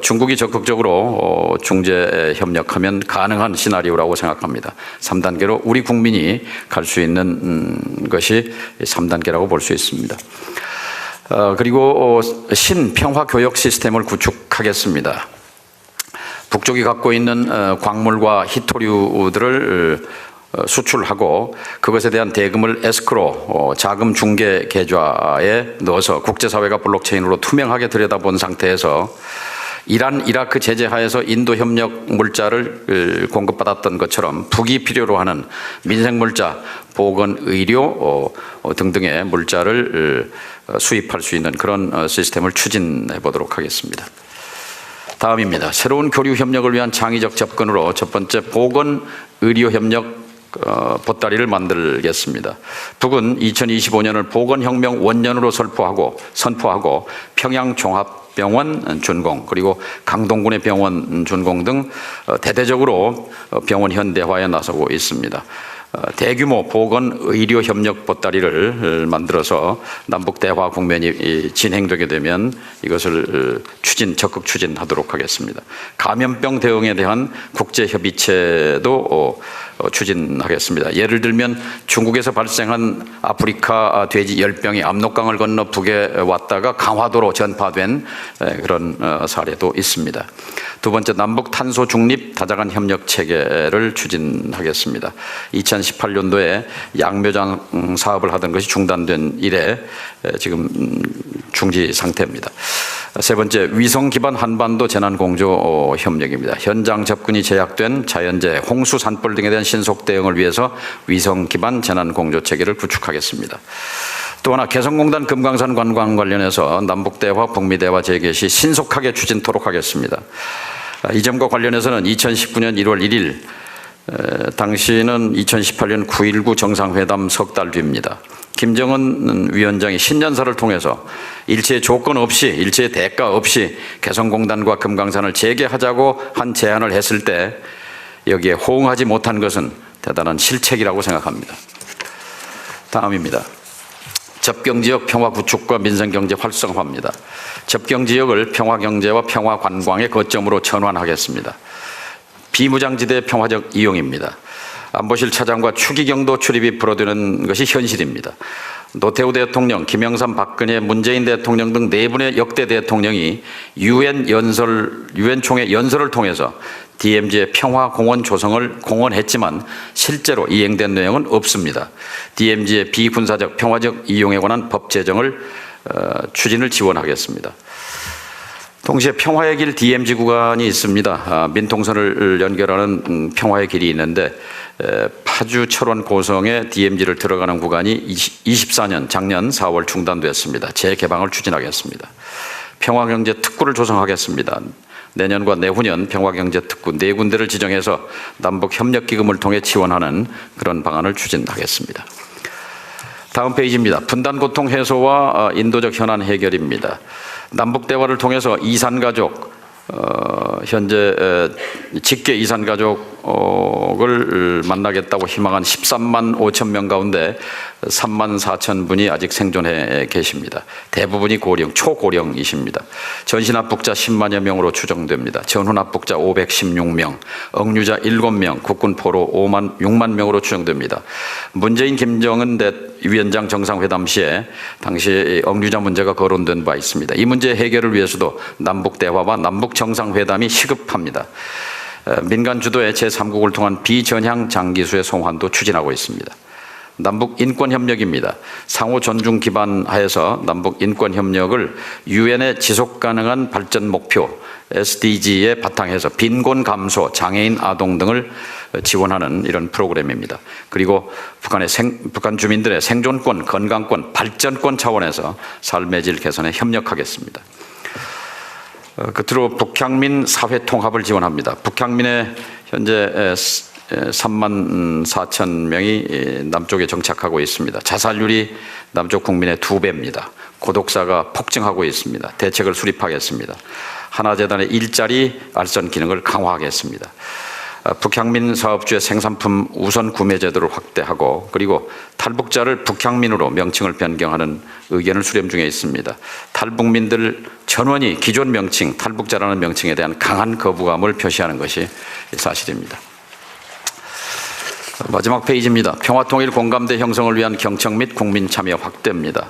중국이 적극적으로 중재 협력하면 가능한 시나리오라고 생각합니다. 3단계로 우리 국민이 갈 수 있는 것이 3단계라고 볼 수 있습니다. 그리고 신평화 교역 시스템을 구축하겠습니다. 북쪽이 갖고 있는 광물과 희토류들을 수출하고 그것에 대한 대금을 에스크로 자금 중개 계좌에 넣어서 국제사회가 블록체인으로 투명하게 들여다본 상태에서 이란, 이라크 제재 하에서 인도 협력 물자를 공급받았던 것처럼 북이 필요로 하는 민생 물자, 보건, 의료 등등의 물자를 수입할 수 있는 그런 시스템을 추진해 보도록 하겠습니다. 다음입니다. 새로운 교류 협력을 위한 창의적 접근으로 첫 번째, 보건, 의료 협력 보따리를 만들겠습니다. 북은 2025년을 보건혁명 원년으로 선포하고 평양종합병원 준공, 그리고 강동군의 병원 준공 등 대대적으로 병원 현대화에 나서고 있습니다. 대규모 보건 의료 협력 보따리를 만들어서 남북 대화 국면이 진행되게 되면 이것을 적극 추진하도록 하겠습니다. 감염병 대응에 대한 국제 협의체도 추진하겠습니다. 예를 들면 중국에서 발생한 아프리카 돼지 열병이 압록강을 건너 북에 왔다가 강화도로 전파된 그런 사례도 있습니다. 두 번째, 남북 탄소 중립 다자간 협력 체계를 추진하겠습니다. 2018년도에 양묘장 사업을 하던 것이 중단된 이래 지금 중지 상태입니다. 세 번째, 위성 기반 한반도 재난 공조 협력입니다. 현장 접근이 제약된 자연재해, 홍수, 산불 등에 대한 신속 대응을 위해서 위성 기반 재난 공조 체계를 구축하겠습니다. 또 하나, 개성공단 금강산 관광 관련해서 남북 대화, 북미 대화 재개시 신속하게 추진토록 하겠습니다. 이 점과 관련해서는 2019년 1월 1일 당시는 2018년 9.19 정상회담 석 달 뒤입니다. 김정은 위원장이 신년사를 통해서 일체의 조건 없이, 일체의 대가 없이 개성공단과 금강산을 재개하자고 한 제안을 했을 때 여기에 호응하지 못한 것은 대단한 실책이라고 생각합니다. 다음입니다. 접경지역 평화 구축과 민생경제 활성화입니다. 접경지역을 평화경제와 평화관광의 거점으로 전환하겠습니다. 비무장지대 평화적 이용입니다. 안보실 차장과 추기경도 출입이 불어드는 것이 현실입니다. 노태우 대통령, 김영삼, 박근혜, 문재인 대통령 등 네 분의 역대 대통령이 유엔 총회 연설을 통해서 DMZ의 평화공원 조성을 공언했지만 실제로 이행된 내용은 없습니다. DMZ의 비군사적 평화적 이용에 관한 법 제정을 추진을 지원하겠습니다. 동시에 평화의 길 DMZ 구간이 있습니다. 민통선을 연결하는 평화의 길이 있는데 파주 철원 고성에 DMZ를 들어가는 구간이 24년 작년 4월 중단됐습니다. 재개방을 추진하겠습니다. 평화경제 특구를 조성하겠습니다. 내년과 내후년 평화경제 특구 4군데를 지정해서 남북 협력기금을 통해 지원하는 그런 방안을 추진하겠습니다. 다음 페이지입니다. 분단 고통 해소와 인도적 현안 해결입니다. 남북 대화를 통해서 이산가족, 현재 직계 이산가족을 만나겠다고 희망한 13만 5천 명 가운데 3만 4천 분이 아직 생존해 계십니다. 대부분이 고령, 초고령이십니다. 전신합북자 10만여 명으로 추정됩니다. 전후납북자 516명, 억류자 7명, 국군포로 6만 명으로 추정됩니다. 문재인 김정은 위원장 정상회담 시에 당시 억류자 문제가 거론된 바 있습니다. 이 문제 해결을 위해서도 남북 대화와 남북 정상회담이 시급합니다. 민간 주도의 제3국을 통한 비전향 장기수의 송환도 추진하고 있습니다. 남북 인권 협력입니다. 상호 존중 기반 하에서 남북 인권 협력을 유엔의 지속 가능한 발전 목표 SDG에 바탕해서 빈곤 감소, 장애인 아동 등을 지원하는 이런 프로그램입니다. 그리고 북한 주민들의 생존권, 건강권, 발전권 차원에서 삶의 질 개선에 협력하겠습니다. 끝으로 북향민 사회 통합을 지원합니다. 북향민의 현재 3만 4천 명이 남쪽에 정착하고 있습니다. 자살률이 남쪽 국민의 2배입니다. 고독사가 폭증하고 있습니다. 대책을 수립하겠습니다. 하나재단의 일자리 알선 기능을 강화하겠습니다. 북향민 사업주의 생산품 우선 구매 제도를 확대하고 그리고 탈북자를 북향민으로 명칭을 변경하는 의견을 수렴 중에 있습니다. 탈북민들 전원이 기존 명칭 탈북자라는 명칭에 대한 강한 거부감을 표시하는 것이 사실입니다. 마지막 페이지입니다. 평화통일 공감대 형성을 위한 경청 및 국민 참여 확대입니다.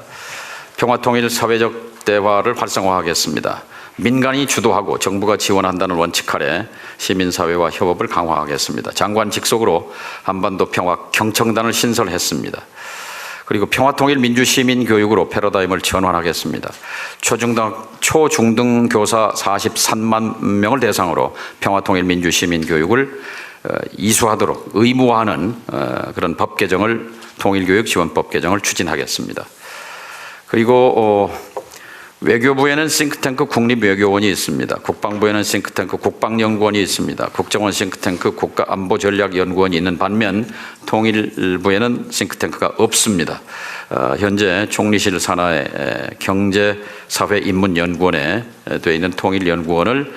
평화통일 사회적 대화를 활성화하겠습니다. 민간이 주도하고 정부가 지원한다는 원칙 아래 시민사회와 협업을 강화하겠습니다. 장관 직속으로 한반도 평화 경청단을 신설했습니다. 그리고 평화통일 민주시민교육으로 패러다임을 전환하겠습니다. 초중등 교사 43만 명을 대상으로 평화통일 민주시민교육을 이수하도록 의무화하는 그런 법 개정을 통일교육 지원법 개정을 추진하겠습니다. 그리고 외교부에는 싱크탱크 국립외교원이 있습니다. 국방부에는 싱크탱크 국방연구원이 있습니다. 국정원 싱크탱크 국가안보전략연구원이 있는 반면 통일부에는 싱크탱크가 없습니다. 현재 총리실 산하의 경제사회인문연구원에 되어 있는 통일연구원을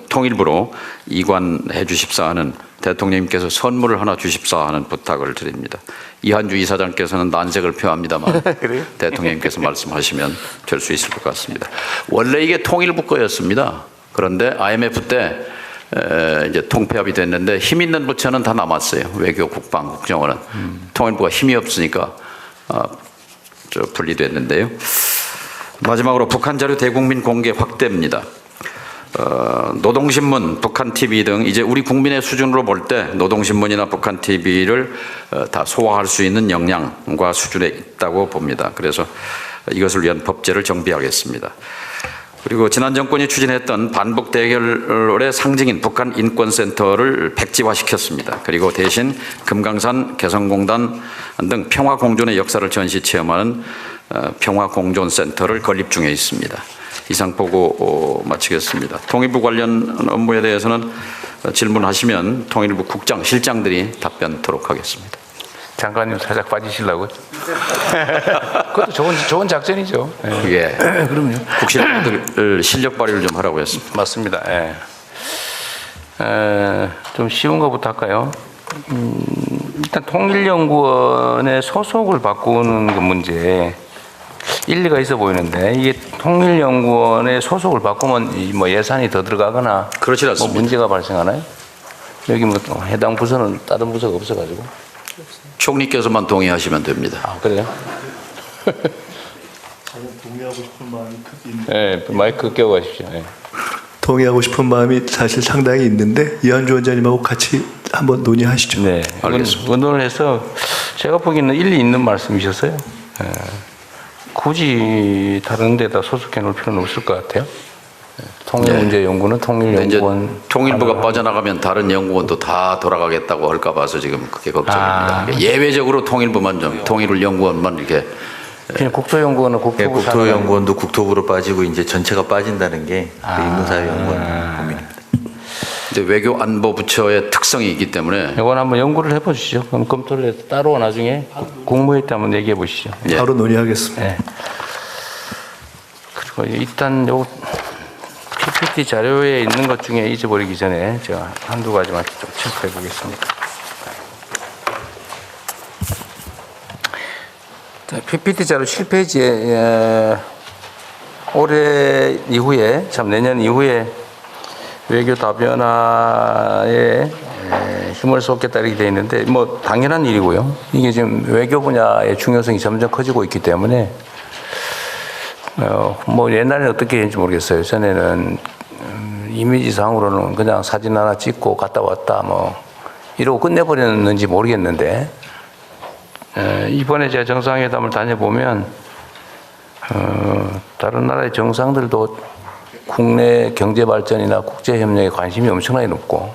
통일부로 이관해 주십사 하는 대통령님께서 선물을 하나 주십사 하는 부탁을 드립니다. 이한주 이사장께서는 난색을 표합니다만 대통령님께서 말씀하시면 될 수 있을 것 같습니다. 원래 이게 통일부 거였습니다. 그런데 IMF 때 이제 통폐합이 됐는데 힘 있는 부처는 다 남았어요. 외교, 국방, 국정원은. 통일부가 힘이 없으니까 분리됐는데요. 마지막으로 북한 자료 대국민 공개 확대입니다. 노동신문, 북한TV 등 이제 우리 국민의 수준으로 볼 때 노동신문이나 북한TV를 다 소화할 수 있는 역량과 수준에 있다고 봅니다. 그래서 이것을 위한 법제를 정비하겠습니다. 그리고 지난 정권이 추진했던 반북 대결의 상징인 북한인권센터를 백지화시켰습니다. 그리고 대신 금강산 개성공단 등 평화공존의 역사를 전시 체험하는 평화공존센터를 건립 중에 있습니다. 이상 보고 마치겠습니다. 통일부 관련 업무에 대해서는 질문하시면 통일부 국장, 실장들이 답변토록 하겠습니다. 장관님 살짝 빠지시려고? 그것도 좋은 작전이죠. 예. 그럼요. 국실들 실력 발휘를 좀 하라고 했습니다. 맞습니다. 예. 좀 쉬운 것부터 할까요? 일단 통일연구원의 소속을 바꾸는 그 문제 일리가 있어 보이는데 이게 통일연구원의 소속을 바꾸면 뭐 예산이 더 들어가거나 그렇지 않습니다. 뭐 문제가 발생하나요? 여기 뭐 해당 부서는 다른 부서가 없어가지고 총리께서만 동의하시면 됩니다. 아 그래요? 동의하고 싶은 마음이 크긴. 네, 마이크 껴가십시오. 네. 동의하고 싶은 마음이 사실 상당히 있는데 이한주 원장님하고 같이 한번 논의하시죠. 네, 알겠습니다. 의논을 해서 제가 보기에는 일리 있는 말씀이셨어요. 네. 굳이 다른 데다 소속해 놓을 필요는 없을 것 같아요. 통일문제연구는 이제 통일연구원. 통일부가 빠져나가면 다른 연구원도 다 돌아가겠다고 할까 봐서 지금 그게 걱정입니다. 예외적으로 통일부만 좀, 통일연구원만 이렇게. 그냥 국토연구원은 국토부 국토연구원도 국토부로 빠지고 이제 전체가 빠진다는 게 인문사회연구원 고민입니다. 이제 외교안보부처의 특성이 있기 때문에 이건 한번 연구를 해보시죠. 그럼 검토를 해서 따로 나중에 국무회의 때 한번 얘기해 보시죠. 예. 바로 논의하겠습니다. 네. 그리고 일단 요 PPT 자료에 있는 것 중에 잊어버리기 전에 제가 한두 가지만 좀 체크해 보겠습니다. PPT 자료 7페이지에 올해 이후에, 참 내년 이후에 외교 다변화에 힘을 쏟겠다 이렇게 되어 있는데, 뭐 당연한 일이고요. 이게 지금 외교 분야의 중요성이 점점 커지고 있기 때문에 뭐 옛날에는 어떻게 했는지 모르겠어요. 전에는 이미지상으로는 그냥 사진 하나 찍고 갔다 왔다 뭐 이러고 끝내버렸는지 모르겠는데, 이번에 제가 정상회담을 다녀보면 다른 나라의 정상들도 국내 경제 발전이나 국제 협력에 관심이 엄청나게 높고,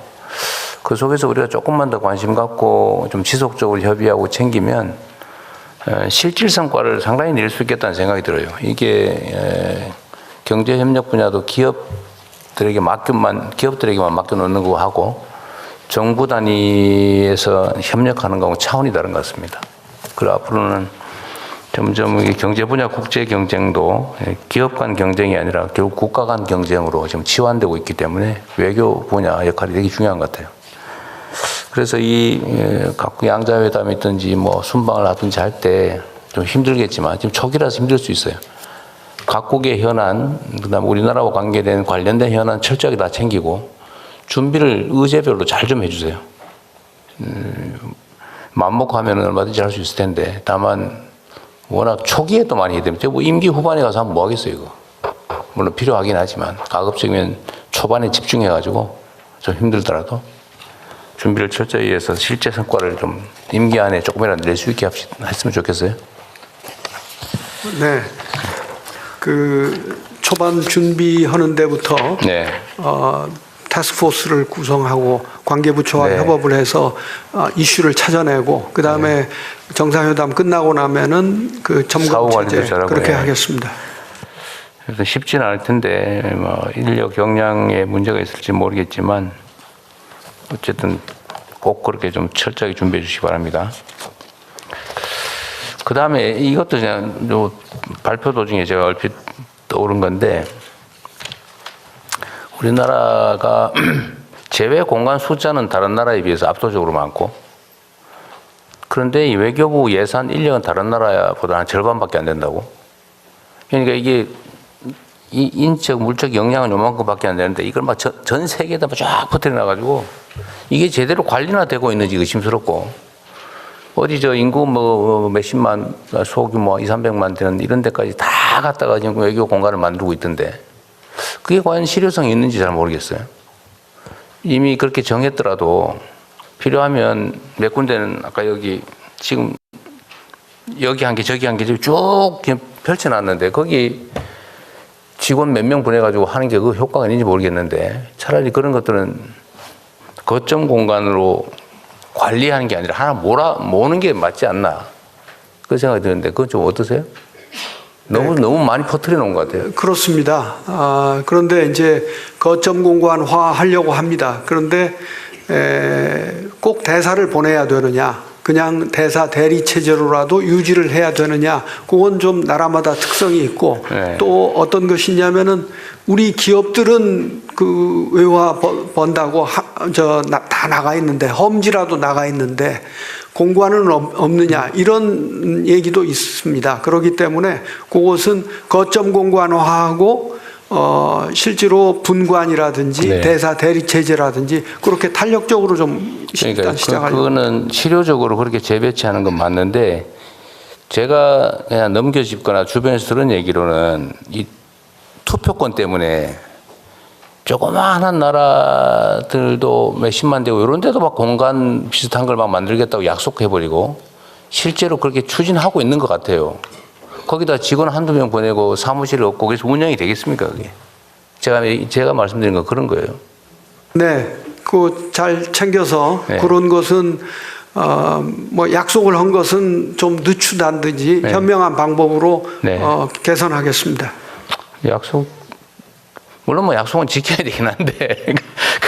그 속에서 우리가 조금만 더 관심 갖고 좀 지속적으로 협의하고 챙기면 실질 성과를 상당히 낼 수 있겠다는 생각이 들어요. 이게 경제 협력 분야도 기업들에게만 맡겨놓는 거 하고 정부 단위에서 협력하는 거하고 차원이 다른 것 같습니다. 그리고 앞으로는 점점 경제 분야 국제 경쟁도 기업 간 경쟁이 아니라 결국 국가 간 경쟁으로 지금 치환되고 있기 때문에 외교 분야 역할이 되게 중요한 것 같아요. 그래서 이 각국 양자회담이든지 뭐 순방을 하든지 할 때 좀 힘들겠지만 지금 초기라서 힘들 수 있어요. 각국의 현안, 그다음에 우리나라와 관계된 관련된 현안 철저하게 다 챙기고 준비를 의제별로 잘 좀 해주세요. 맘먹고 하면 얼마든지 할 수 있을 텐데, 다만 워낙 초기에 또 많이 해야 됩니다. 뭐 임기 후반에 가서 하면 뭐 하겠어요, 이거. 물론 필요하긴 하지만 가급적이면 초반에 집중해가지고 좀 힘들더라도 준비를 철저히 해서 실제 성과를 좀 임기 안에 조금이라도 낼 수 있게 했으면 좋겠어요. 네. 그 초반 준비하는 데부터 네. 타스크포스를 구성하고 관계부처와 네. 협업을 해서 이슈를 찾아내고 그 다음에 정상회담 끝나고 나면은 그 점검 사후 관리도 체제 잘하고, 그렇게 예. 하겠습니다. 그래서 쉽지는 않을 텐데, 뭐 인력 역량에 문제가 있을지 모르겠지만 어쨌든 꼭 그렇게 좀 철저하게 준비해 주시기 바랍니다. 그 다음에 이것도 그냥 요 발표 도중에 제가 얼핏 떠오른 건데, 우리나라가 제외 공간 숫자는 다른 나라에 비해서 압도적으로 많고, 그런데 이 외교부 예산 인력은 다른 나라보다 한 절반밖에 안 된다고. 그러니까 이게 이 인적 물적 역량은 요만큼밖에 안 되는데 이걸 막 전 세계에다 쫙 퍼뜨려놔가지고 이게 제대로 관리나 되고 있는지 의심스럽고, 어디 저 인구 뭐 몇십만, 소규모 200~300만 되는 이런 데까지 다 갖다가 지금 외교 공간을 만들고 있던데, 그게 과연 실효성이 있는지 잘 모르겠어요. 이미 그렇게 정했더라도 필요하면 몇 군데는 아까 여기 지금 여기 한 개 저기 한 개 쭉 펼쳐놨는데 거기 직원 몇 명 보내가지고 하는 게 그 효과가 있는지 모르겠는데, 차라리 그런 것들은 거점 공간으로 관리하는 게 아니라 하나 모으는 게 맞지 않나, 그 생각이 드는데 그건 좀 어떠세요? 너무 많이 퍼뜨려 놓은 것 같아요. 그렇습니다. 그런데 이제 거점 공간화 하려고 합니다. 그런데 꼭 대사를 보내야 되느냐, 그냥 대사 대리 체제로라도 유지를 해야 되느냐, 그건 좀 나라마다 특성이 있고, 네. 또 어떤 것이냐면은 우리 기업들은 그 외화 번다고 다 나가 있는데, 험지라도 나가 있는데 공관은 없느냐, 이런 얘기도 있습니다. 그렇기 때문에 그것은 거점 공관화하고 실제로 분관이라든지 네. 대사 대리 체제라든지 그렇게 탄력적으로 좀 일단 시작하려고. 그거는 실효적으로 그렇게 재배치하는 건 맞는데, 제가 그냥 넘겨짚거나 주변에서 들은 얘기로는 이 투표권 때문에 조그마한 나라들도 몇십만 되고 이런 데도 막 공간 비슷한 걸 막 만들겠다고 약속해버리고 실제로 그렇게 추진하고 있는 것 같아요. 거기다 직원 한두 명 보내고 사무실 없고 그래서 운영이 되겠습니까, 그게? 제가 말씀드린 건 그런 거예요. 네, 그 잘 챙겨서 네. 그런 것은 뭐 약속을 한 것은 좀 늦추다든지 네. 현명한 방법으로 네. 개선하겠습니다. 약속, 물론 뭐 약속은 지켜야 되긴 한데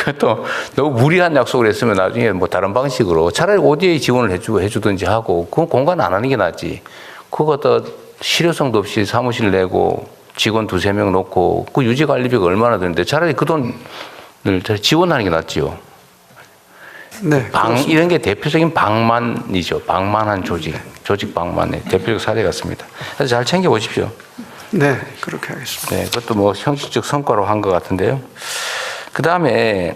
그것도 너무 무리한 약속을 했으면 나중에 뭐 다른 방식으로 차라리 ODA 지원을 해주든지 하고 그건 공간 안 하는 게 낫지. 그거 더 실효성도 없이 사무실 내고 직원 2-3명 놓고 그 유지관리비가 얼마나 드는데 차라리 그 돈을 지원하는 게 낫지요. 네. 이런 게 대표적인 방만이죠. 방만한 조직 방만의 대표적 사례 같습니다. 그래서 잘 챙겨보십시오. 네, 그렇게 하겠습니다. 네, 그것도 뭐 형식적 성과로 한 것 같은데요. 그 다음에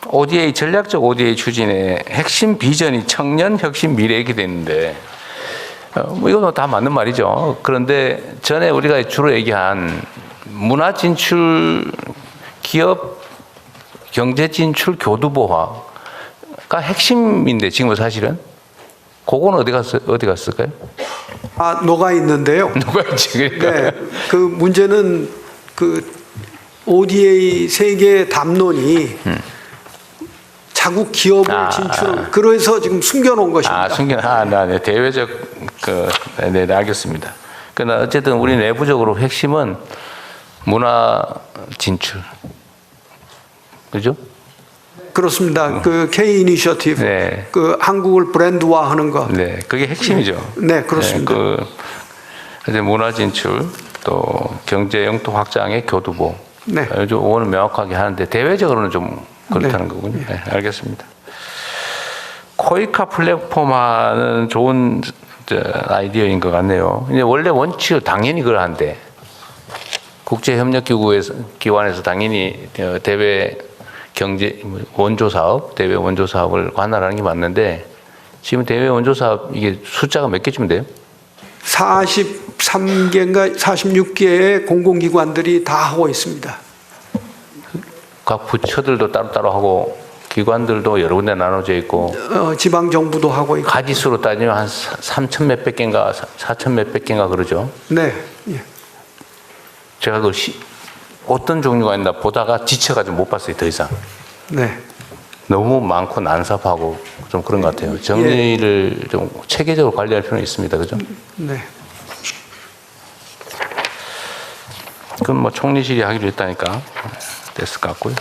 ODA 전략적 ODA 추진의 핵심 비전이 청년 혁신 미래 이렇게 됐는데 뭐 이건 다 맞는 말이죠. 그런데 전에 우리가 주로 얘기한 문화 진출, 기업 경제 진출 교두보화가 핵심인데 지금 사실은 그건 어디 갔을까요? 녹아 있는데요. 누가 있지? 그러니까. 네, 그 문제는 그 ODA 세계 담론이 자국 기업을 진출, 그래서 지금 숨겨놓은 것입니다. 네, 대외적 네, 알겠습니다. 그러나 어쨌든 우리 내부적으로 핵심은 문화 진출, 그죠? 그렇습니다. 그 K 이니셔티브, 네. 그 한국을 브랜드화하는 것. 네, 그게 핵심이죠. 네, 그렇습니다. 이제 문화 진출, 또 경제 영토 확장의 교두보. 네. 요즘 오는 명확하게 하는데 대외적으로는 좀 그렇다는 네. 거군요. 네, 알겠습니다. 코이카 플랫폼화는 좋은 아이디어인 것 같네요. 이제 원래 원칙 당연히 그러한데 국제협력기관에서 당연히 대외 경제 원조 사업, 대외 원조 사업을 관할하는 게 맞는데 지금 대외 원조 사업 이게 숫자가 몇 개쯤 돼요? 43개인가 46개의 공공기관들이 다 하고 있습니다. 각 부처들도 따로따로 하고 기관들도 여러 군데 나눠져 있고 지방 정부도 하고 있고. 가지수로 따지면 한 3천 몇백 개인가 4천 몇백 개인가 그러죠. 네. 예. 제가 그 어떤 종류가 있나 보다가 지쳐가지고 못 봤어요. 더 이상. 네. 너무 많고 난삽하고 좀 그런 것 같아요. 정리를 좀 체계적으로 관리할 필요는 있습니다. 그죠? 네. 그건 뭐 총리실이 하기로 했다니까 됐을 것 같고요.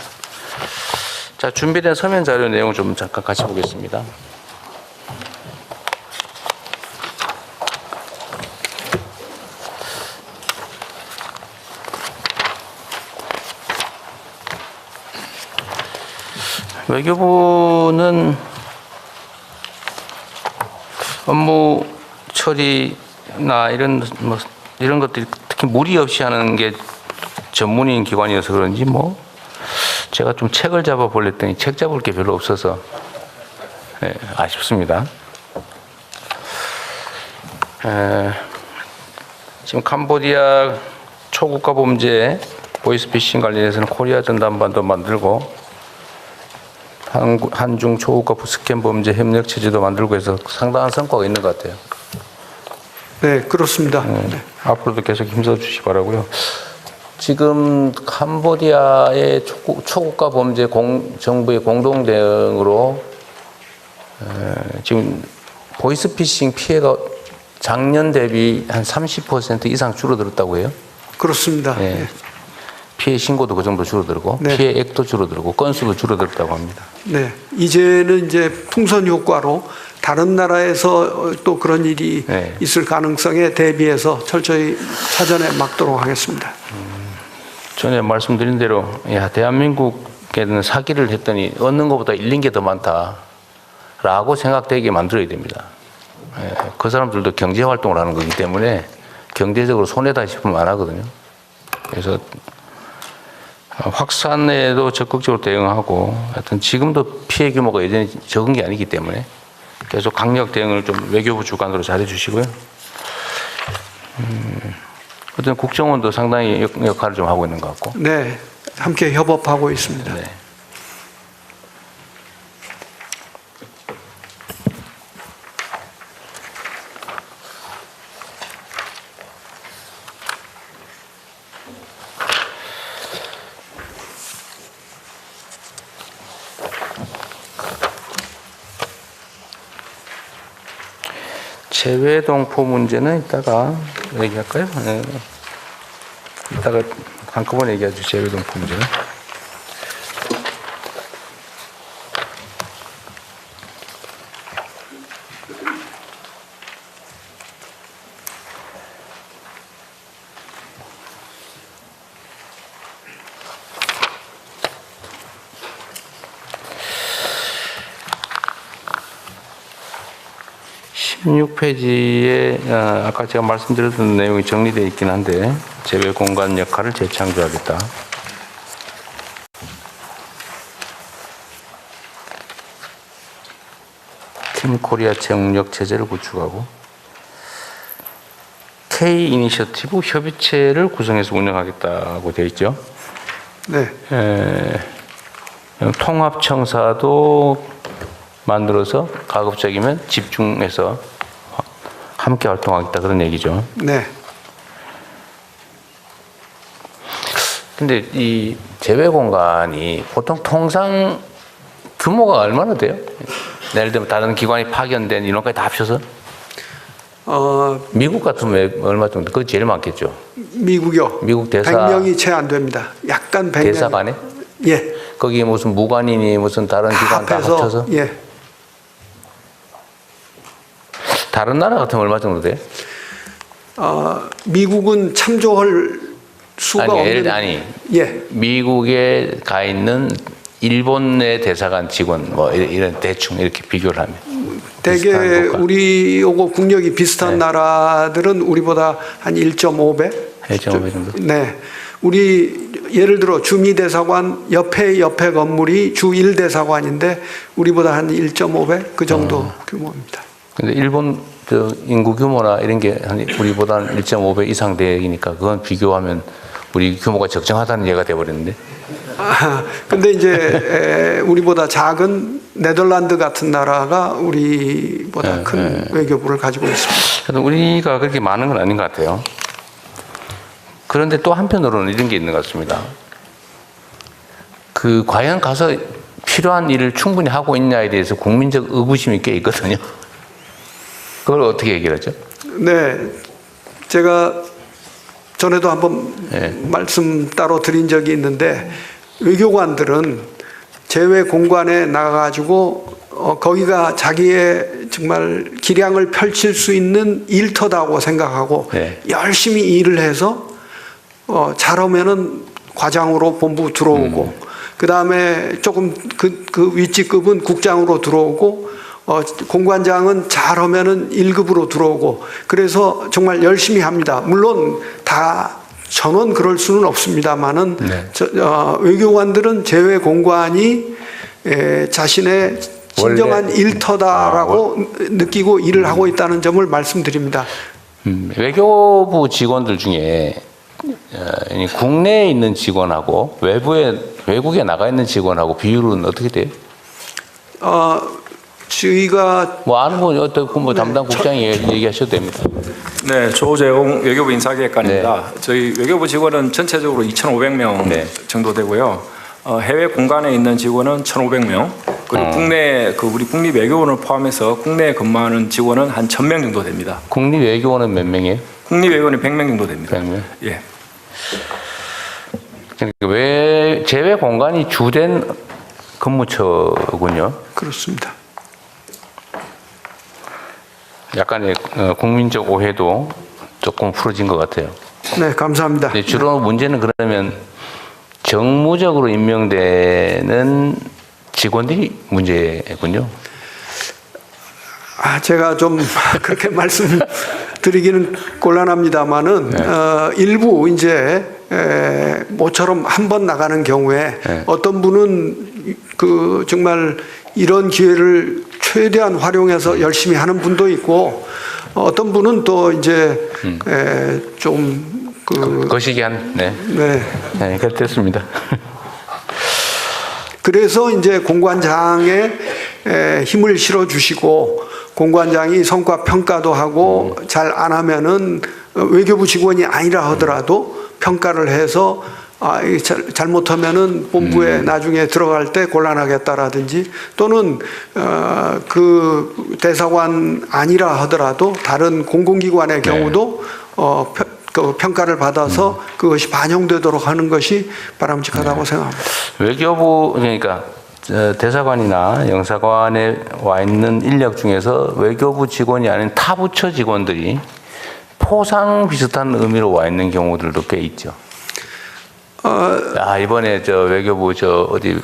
자, 준비된 서면 자료 내용 좀 잠깐 같이 보겠습니다. 외교부는 업무 처리나 이런 것들이 특히 무리 없이 하는 게 전문인 기관이어서 그런지 제가 좀 책을 잡아 보랬더니 책 잡을 게 별로 없어서 아쉽습니다. 지금 캄보디아 초국가 범죄 보이스피싱 관련해서는 코리아 전담반도 만들고 한중 초국가 스캔 범죄 협력 체제도 만들고 해서 상당한 성과가 있는 것 같아요. 네, 그렇습니다. 앞으로도 계속 힘써 주시기 바라고요. 지금 캄보디아의 초국가 범죄 정부의 공동 대응으로 지금 보이스피싱 피해가 작년 대비 한 30% 이상 줄어들었다고 해요. 그렇습니다. 네. 피해 신고도 그 정도 줄어들고 네. 피해액도 줄어들고 건수도 줄어들었다고 합니다. 네, 이제는 이제 풍선 효과로 다른 나라에서 또 그런 일이 네. 있을 가능성에 대비해서 철저히 사전에 막도록 하겠습니다. 전에 말씀드린 대로 대한민국에는 사기를 했더니 얻는 것보다 잃는 게 더 많다라고 생각되게 만들어야 됩니다. 그 사람들도 경제 활동을 하는 거기 때문에 경제적으로 손해다 싶으면 안 하거든요. 그래서 확산에도 적극적으로 대응하고 하여튼 지금도 피해 규모가 예전에 적은 게 아니기 때문에 계속 강력 대응을 좀 외교부 주관으로 잘해 주시고요. 어떤 국정원도 상당히 역할을 좀 하고 있는 것 같고. 네, 함께 협업하고 있습니다. 네. 재외동포 문제는 이따가 얘기할까요? 네. 이따가 한꺼번에 얘기하죠. 재외동포 문제는. 16페이지에 아까 제가 말씀드렸던 내용이 정리되어 있긴 한데 제외 공간 역할을 재창조하겠다. 팀 코리아 채용력 체제를 구축하고 K 이니셔티브 협의체를 구성해서 운영하겠다고 되어 있죠. 네. 통합청사도 만들어서 가급적이면 집중해서 함께 활동하겠다 그런 얘기죠. 네. 근데 이 제외 공간이 보통 통상 규모가 얼마나 돼요? 예를 들면 다른 기관이 파견된 인원까지 다 합쳐서? 미국 같으면 얼마 정도? 그거 제일 많겠죠. 미국이요. 미국 대사 100명이 채 안 됩니다. 약간 100명. 대사관에? 예. 거기 무슨 무관이니 무슨 다른 기관 다 합해서, 합쳐서? 예. 다른 나라 같으면 얼마 정도 돼요? 미국은 참조할 수가 없는. 아니. 예. 미국에 가 있는 일본의 대사관 직원 뭐 이런 대충 이렇게 비교를 하면 대개 비슷한 것과. 우리하고 국력이 비슷한 네. 나라들은 우리보다 한 1.5배? 1.5배 정도? 네. 우리 예를 들어 주미대사관 옆에 건물이 주 1대사관인데 우리보다 한 1.5배 그 정도 규모입니다. 근데 일본 저 인구 규모나 이런 게 한 우리보다 1.5배 이상 되니까 그건 비교하면 우리 규모가 적정하다는 얘기가 돼버렸는데. 근데 이제 우리보다 작은 네덜란드 같은 나라가 우리보다 큰 외교부를 가지고 있습니다. 그래도 우리가 그렇게 많은 건 아닌 것 같아요. 그런데 또 한편으로는 이런 게 있는 것 같습니다. 그 과연 가서 필요한 일을 충분히 하고 있냐에 대해서 국민적 의구심이 꽤 있거든요. 그걸 어떻게 해결하죠? 네, 제가 전에도 한번 말씀 따로 드린 적이 있는데 외교관들은 제외 공간에 나가가지고 거기가 자기의 정말 기량을 펼칠 수 있는 일터다고 생각하고 열심히 일을 해서 잘하면은 과장으로 본부 들어오고 그 다음에 조금 그 윗직급은 국장으로 들어오고 공관장은 잘하면은 1급으로 들어오고 그래서 정말 열심히 합니다. 물론 다 전원 그럴 수는 없습니다만은 외교관들은 제외 공관이 자신의 진정한 일터다라고 느끼고 일을 하고 있다는 점을 말씀드립니다. 외교부 직원들 중에 국내에 있는 직원하고 외국에 나가 있는 직원하고 비율은 어떻게 돼요? 저희가 뭐 아는 분 어떻고 뭐 담당 국장이 얘기하셔도 됩니다. 네, 조재홍 외교부 인사기획관입니다. 저희 외교부 직원은 전체적으로 2,500명 정도 되고요. 해외 공간에 있는 직원은 1,500명. 그리고 국내 우리 국립 외교원을 포함해서 국내에 근무하는 직원은 한 1,000명 정도 됩니다. 국립 외교원은 몇 명이에요? 국립 외교원이 100명 정도 됩니다. 100명? 예. 그러니까 제외 공간이 주된 근무처군요. 그렇습니다. 약간의 국민적 오해도 조금 풀어진 것 같아요. 네, 감사합니다. 네, 주로 문제는 그러면 정무적으로 임명되는 직원들이 문제군요. 제가 좀 그렇게 말씀드리기는 곤란합니다만은 일부 이제 모처럼 한 번 나가는 경우에 어떤 분은 그 정말 이런 기회를 최대한 활용해서 열심히 하는 분도 있고 어떤 분은 또 이제 좀 거시기한 네, 그렇습니다. 그래서 이제 공관장에 힘을 실어 주시고 공관장이 성과 평가도 하고 잘 안 하면은 외교부 직원이 아니라 하더라도 평가를 해서 잘못하면은 본부에 나중에 들어갈 때 곤란하겠다라든지 또는 그 대사관 아니라 하더라도 다른 공공기관의 경우도 그 평가를 받아서 그것이 반영되도록 하는 것이 바람직하다고 생각합니다. 외교부 그러니까 대사관이나 영사관에 와 있는 인력 중에서 외교부 직원이 아닌 타 부처 직원들이 포상 비슷한 의미로 와 있는 경우들도 꽤 있죠. 이번에 저 외교부 어디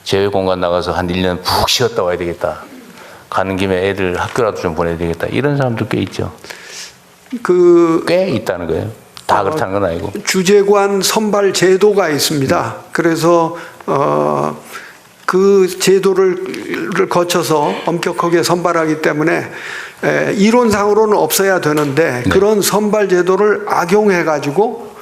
제외 공간 나가서 한 1년 푹 쉬었다 와야 되겠다. 가는 김에 애들 학교라도 좀 보내야 되겠다. 이런 사람도 꽤 있죠. 그 꽤 있다는 거예요. 다 그렇다는 건 아니고. 주재관 선발 제도가 있습니다. 그래서 그 제도를 거쳐서 엄격하게 선발하기 때문에 이론상으로는 없어야 되는데 그런 선발 제도를 악용해 가지고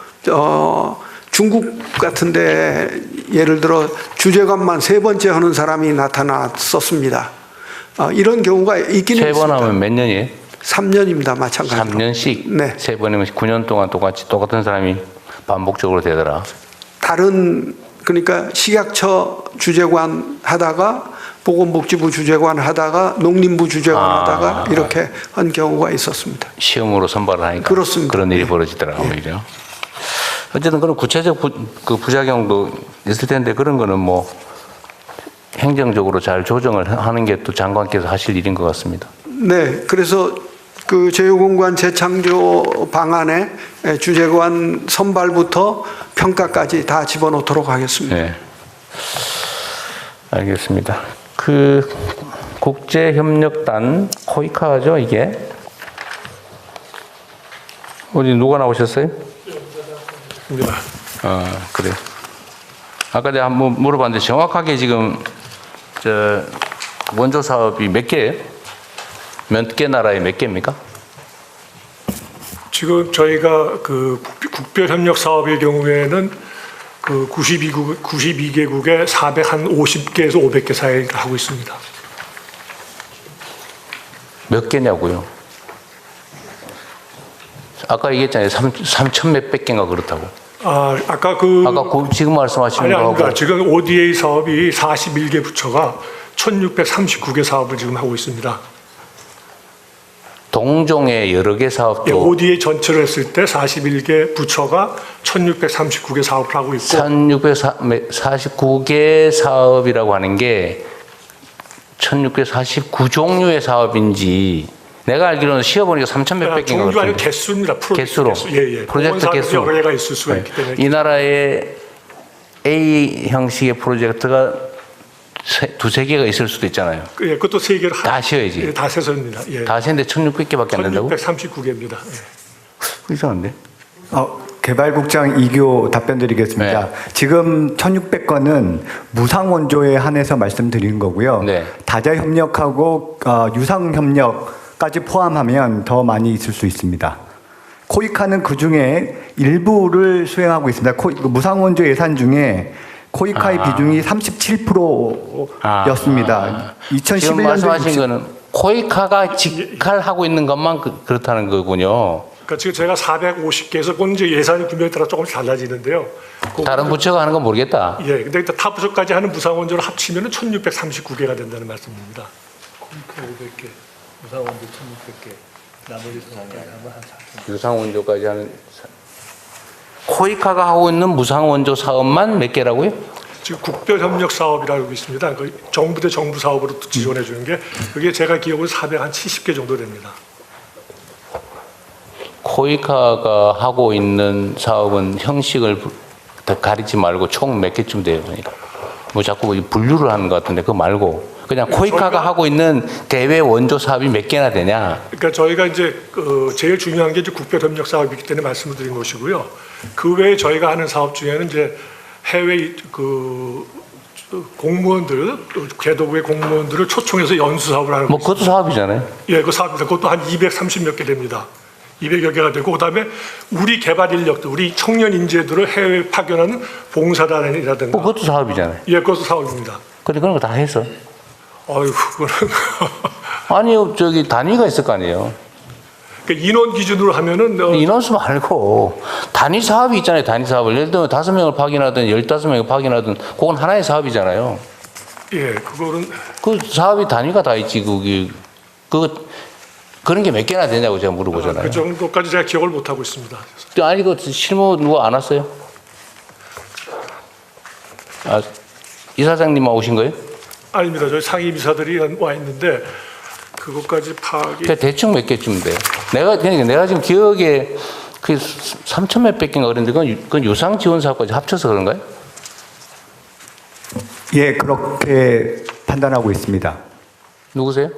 중국 같은데 예를 들어 주재관만 3번째 하는 사람이 나타났었습니다. 이런 경우가 있기는 3번 있습니다. 하면 몇 년이에요? 3년입니다. 마찬가지로. 3년씩? 네. 3번이면 9년 동안 똑같은 사람이 반복적으로 되더라. 다른 그러니까 식약처 주재관 하다가 보건복지부 주재관 하다가 농림부 주재관 하다가 이렇게 한 경우가 있었습니다. 시험으로 선발을 하니까. 그렇습니다. 그런 일이 벌어지더라고요, 오히려. 어쨌든 그런 구체적 그 부작용도 있을 텐데 그런 거는 뭐 행정적으로 잘 조정을 하는 게 또 장관께서 하실 일인 것 같습니다. 네, 그래서 그 제휴공간 재창조 방안에 주재관 선발부터 평가까지 다 집어넣도록 하겠습니다. 네. 알겠습니다. 그 국제협력단 코이카죠, 이게? 어디 누가 나오셨어요? 그래요. 아까 내가 한번 물어봤는데 정확하게 지금 원조 사업이 몇 개예요? 몇 개 나라에 몇 개입니까? 지금 저희가 그 국별 협력 사업의 경우에는 그 92개국에 450개에서 500개 사이 하고 있습니다. 몇 개냐고요? 아까 얘기했잖아요. 3천 몇백 개인가 그렇다고. 아까 지금 말씀하시는 아니, 거하고. 아닙니다. 지금 ODA 사업이 41개 부처가 1639개 사업을 지금 하고 있습니다. 동종의 여러 개 사업도. 예, ODA 전체를 했을 때 41개 부처가 1639개 사업을 하고 있고 1649개 사업이라고 하는 게 1649종류의 사업인지 내가 알기로는 시어보니까 3천 몇백 개인가 종류 아니고 그렇던데. 개수입니다. 개수로. 예. 프로젝트 개수. 여러 개가 있을 수가 네. 있기 때문에 이 나라에 A 형식의 프로젝트가 두세 개가 있을 수도 있잖아요. 예, 그것도 3개를 다 쉬어야지. 예, 다 세서입니다. 예. 다 세는데 1600개밖에 안 된다고? 1639개입니다. 이상한데? 개발국장 이교 답변 드리겠습니다. 네. 지금 1600건은 무상원조에 한해서 말씀드리는 거고요. 네. 다자협력하고 유상협력까지 포함하면 더 많이 있을 수 있습니다. 코이카는 그중에 일부를 수행하고 있습니다. 무상원조 예산 중에 코이카의 비중이 37%였습니다. 지금 말씀하신 거는 코이카가 직할하고 있는 것만 그렇다는 거군요. 그러니까 지금 제가 450개에서 그건 이제 예산의 규모에 따라 조금씩 달라지는데요. 다른 부처가 하는 건 모르겠다. 예, 근데 일단 타 부처까지 하는 무상원조를 합치면 1639개가 된다는 말씀입니다. 코이카 500개, 무상원조 1600개, 나머지 하면 한 4천. 유상원조까지 하는 코이카가 하고 있는 무상원조 사업만 몇 개라고요? 지금 국별협력 사업이라고 있습니다. 그 정부 대 정부 사업으로 지원해 주는 게 그게 제가 기억으로 470개 정도 됩니다. 코이카가 하고 있는 사업은 형식을 가리지 말고 총 몇 개쯤 돼요? 뭐 자꾸 분류를 하는 것 같은데 그거 말고 그냥 코이카가 하고 있는 대외 원조 사업이 몇 개나 되냐? 그러니까 저희가 이제 제일 중요한 게 이제 국별협력 사업이기 때문에 말씀을 드린 것이고요. 그 외에 저희가 하는 사업 중에는 이제 해외 공무원들, 개도부의 공무원들을 초청해서 연수 사업을 하는 뭐 그것도 사업이잖아요. 예, 그 사업입니다. 그것도 한 230몇 개 됩니다. 200여 개가 되고 그다음에 우리 개발 인력들, 우리 청년 인재들을 해외 파견하는 봉사단이라든가. 뭐 그것도 사업이잖아요. 예, 그것도 사업입니다. 근데 그런 거 다 해서. 어휴, 그거는 아니요, 저기 단위가 있을 거 아니에요. 그러니까 인원 기준으로 하면은 인원수 말고 단위 사업이 있잖아요. 단위 사업을 예를 들면 5명을 파견하든 15명을 파견하든 그건 하나의 사업이잖아요. 예, 그거는 그 사업이 단위가 다 있지. 그런 게 몇 개나 되냐고 제가 물어보잖아요. 그 정도까지 제가 기억을 못 하고 있습니다. 아니 그 실무 누가 안 왔어요? 이사장님 오신 거예요? 아닙니다. 저희 상임 이사들이 와 있는데 그것까지 파악이 대충 몇 개쯤 돼요. 내가 지금 기억에 그 3천 몇백 개인가 그런데 그건 유상 지원 사업까지 합쳐서 그런가요? 예, 그렇게 판단하고 있습니다. 누구세요?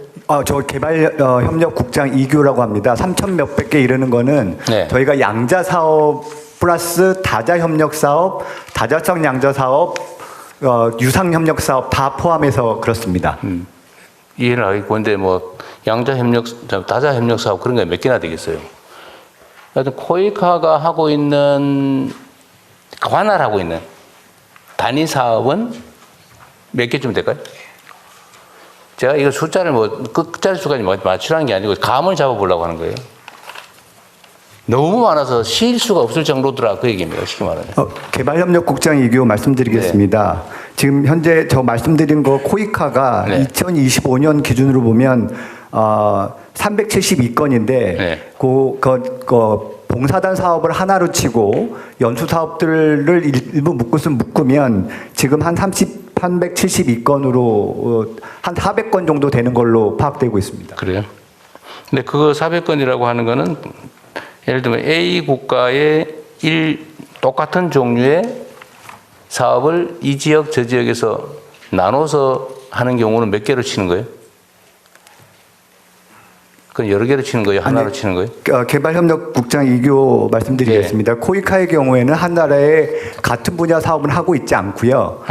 저 개발협력국장 이규라고 합니다. 3천 몇백 개 이르는 거는 네. 저희가 양자 사업 플러스 다자 협력 사업, 다자성 양자 사업, 유상 협력 사업 다 포함해서 그렇습니다. 이해는 하겠고, 근데 뭐, 양자 협력, 다자 협력 사업 그런 게 몇 개나 되겠어요? 하여튼, 코이카가 하고 있는, 관할하고 있는 단위 사업은 몇 개쯤 될까요? 제가 이거 숫자를 뭐, 끝자리 수까지 맞추라는 게 아니고, 감을 잡아보려고 하는 거예요. 너무 많아서 실 수가 없을 정도더라, 그 얘기입니다, 쉽게 말하면. 개발협력국장 이규 말씀드리겠습니다. 지금 현재 저 말씀드린 거 코이카가 네. 2025년 기준으로 보면 372건인데 봉사단 사업을 하나로 치고 연수 사업들을 일부 묶으면 지금 한 372건으로 한 400건 정도 되는 걸로 파악되고 있습니다. 그래요? 근데 그거 400건이라고 하는 거는 예를 들면 A 국가의 똑같은 종류의 사업을 이 지역, 저 지역에서 나눠서 하는 경우는 몇 개로 치는 거예요? 그건 여러 개로 치는 거예요? 하나로 치는 거예요? 개발협력국장 이규 말씀드리겠습니다. 코이카의 경우에는 한 나라에 같은 분야 사업을 하고 있지 않고요.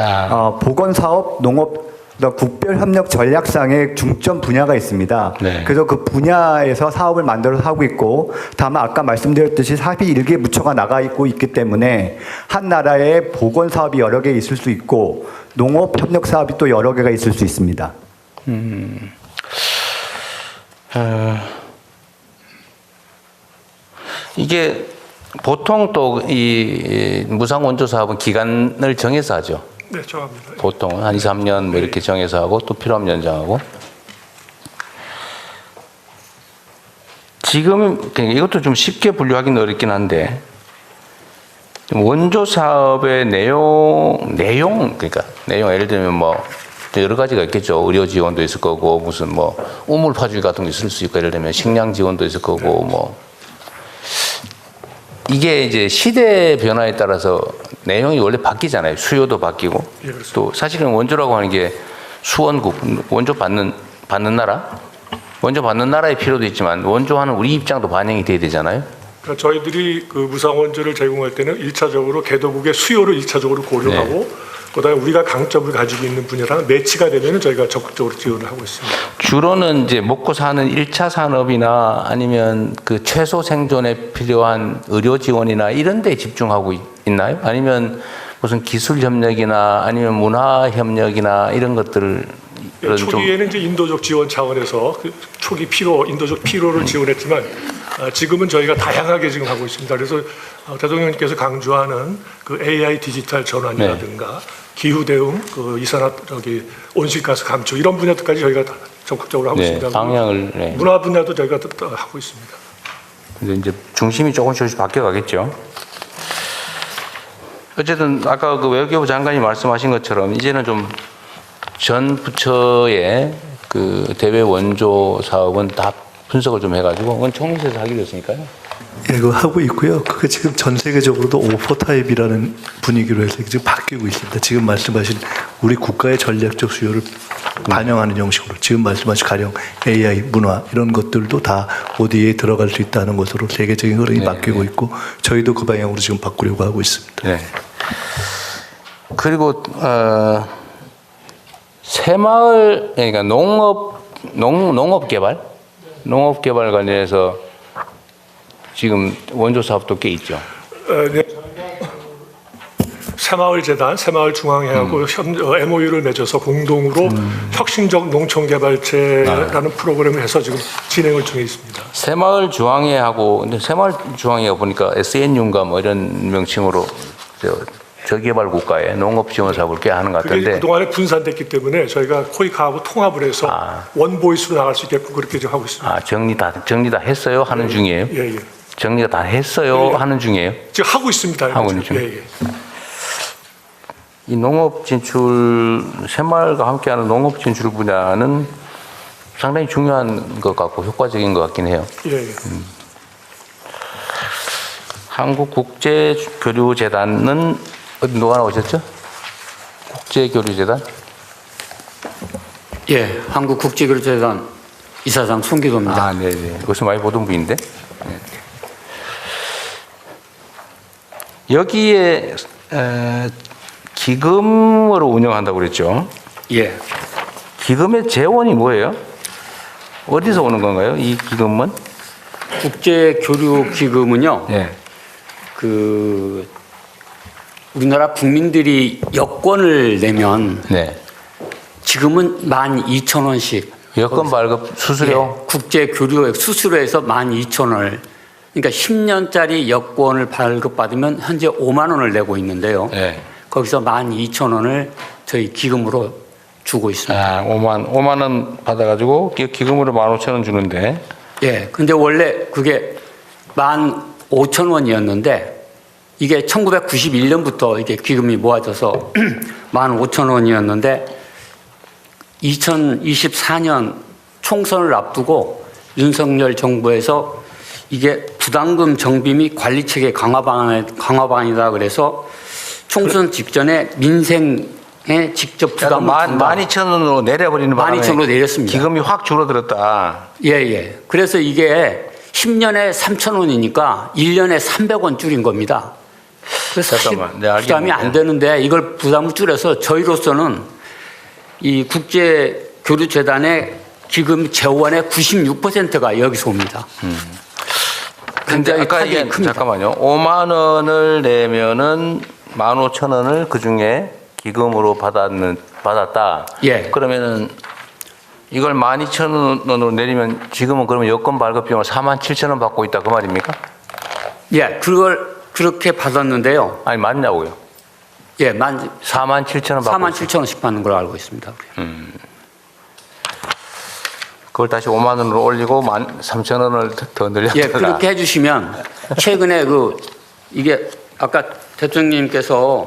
보건사업, 농업, 국별협력 전략상의 중점 분야가 있습니다. 네. 그래서 그 분야에서 사업을 만들어서 하고 있고, 다만 아까 말씀드렸듯이 사업이 1개 부처가 나가 있기 때문에 한 나라에 보건사업이 여러 개 있을 수 있고 농업협력사업이 또 여러 개가 있을 수 있습니다. 이게 보통 또 이 무상원조 사업은 기간을 정해서 하죠. 네, 정합니다. 보통 한 2, 3년 뭐 이렇게 정해서 하고 또 필요하면 연장하고. 지금 이것도 좀 쉽게 분류하기는 어렵긴 한데 원조 사업의 내용 그러니까 내용 예를 들면 뭐 여러 가지가 있겠죠. 의료 지원도 있을 거고 무슨 뭐 우물 파주기 같은 거 있을 수 있고 예를 들면 식량 지원도 있을 거고 뭐 이게 이제 시대 변화에 따라서 내용이 원래 바뀌잖아요. 수요도 바뀌고 예, 그렇습니다. 또 사실은 원조라고 하는 게 수원국 원조 받는 나라 원조 받는 나라의 필요도 있지만 원조하는 우리 입장도 반영이 돼야 되잖아요. 그러니까 저희들이 그 무상원조를 제공할 때는 1차적으로 개도국의 수요를 1차적으로 고려하고 그다음에 우리가 강점을 가지고 있는 분야랑 매치가 되면 저희가 적극적으로 지원을 하고 있습니다. 주로는 이제 먹고 사는 1차 산업이나 아니면 그 최소 생존에 필요한 의료 지원이나 이런 데 집중하고 있나요? 아니면 무슨 기술 협력이나 아니면 문화 협력이나 이런 것들을 초기에는 이제 인도적 지원 차원에서 그 초기 인도적 필요를 지원했지만 지금은 저희가 다양하게 지금 하고 있습니다. 그래서 대통령님께서 강조하는 그 AI 디지털 전환이라든가 기후 대응, 그 이산화 온실가스 감축 이런 분야들까지 저희가 적극적으로 하고 있습니다. 방향을 문화 분야도 저희가 하고 있습니다. 근데 이제 중심이 조금씩 바뀌어가겠죠. 어쨌든 아까 그 외교부 장관이 말씀하신 것처럼 이제는 좀 전 부처의 그 대외 원조 사업은 다 분석을 좀 해가지고 그건 총리실에서 하기로 했으니까요. 예, 그거 하고 있고요. 그게 지금 전 세계적으로도 오퍼타입이라는 분위기로 해서 지금 바뀌고 있습니다. 지금 말씀하신 우리 국가의 전략적 수요를 반영하는 형식으로 지금 말씀하신 가령 AI, 문화 이런 것들도 다 ODA에 들어갈 수 있다는 것으로 세계적인 흐름이 바뀌고 있고 저희도 그 방향으로 지금 바꾸려고 하고 있습니다. 네. 그리고 새마을 그러니까 농업 개발 관련해서 지금 원조 사업도 꽤 있죠. 네. 새마을재단, 새마을중앙회하고 MOU를 맺어서 공동으로 혁신적 농촌개발체라는 프로그램을 해서 지금 진행을 중에 있습니다. 새마을중앙회하고 근데 새마을중앙회가 보니까 SNU인가 뭐 이런 명칭으로 저개발 국가의 농업 지원 사업을 꽤 하는 것 그게 같은데 그동안에 분산됐기 때문에 저희가 코이카하고 통합을 해서 원보이스로 나갈 수 있게끔 그렇게 좀 하고 있습니다. 정리 다 했어요 하는 중이에요. 예. 정리가 다 했어요 하는 중이에요. 지금 하고 있습니다. 하고 있는 중. 예. 이 농업 진출 새마을과 함께하는 농업 진출 분야는 상당히 중요한 것 같고 효과적인 것 같긴 해요. 예. 한국국제교류재단은 누가 나오셨죠? 국제교류재단? 예, 한국국제교류재단 이사장 송기도입니다. 아, 네네. 여기서 많이 보던 분인데. 네. 여기에 기금으로 운영한다고 그랬죠? 예, 기금의 재원이 뭐예요? 어디서 오는 건가요? 이 기금은? 국제교류기금은요. 네. 그 우리나라 국민들이 여권을 내면 네. 지금은 12,000원씩 여권 발급 수수료? 예, 국제교류액 수수료에서 12,000원을 그러니까 10년짜리 여권을 발급받으면 현재 5만 원을 내고 있는데요. 네. 거기서 12,000원을 저희 기금으로 주고 있습니다. 아, 5만 원 받아가지고 기금으로 15,000원 주는데. 예, 근데 원래 그게 15,000원이었는데 이게 1991년부터 이게 기금이 모아져서 15,000원이었는데 2024년 총선을 앞두고 윤석열 정부에서 이게 부담금 정비 및 관리 체계 강화 방안이다 그래서 총선 직전에 민생에 직접 부담을 12,000원으로 내려버리는 바람에 12,000원으로 내렸습니다. 기금이 확 줄어들었다. 예. 그래서 이게 10년에 3,000원이니까 1년에 300원 줄인 겁니다. 그래서 사실 잠깐만. 네, 부담이 안 되는데 이걸 부담을 줄여서 저희로서는 이 국제교류재단의 기금 재원의 96%가 여기서 옵니다. 근데 아까 크게 이게 큽니다. 잠깐만요. 5만 원을 내면은 15,000원을 그 중에 기금으로 받았다. 예. 그러면은 이걸 12,000원으로 내리면 지금은 그러면 여권 발급 비용을 47,000원 받고 있다 그 말입니까? 예, 그걸 그렇게 받았는데요. 아니 맞냐고요? 예, 47,000원 받고 47,000원씩 받는 걸로 알고 있습니다. 그걸 다시 5만 원으로 올리고 13,000원을 더 늘렸다. 예, 그렇게 해주시면 최근에 이게 아까 대통령님께서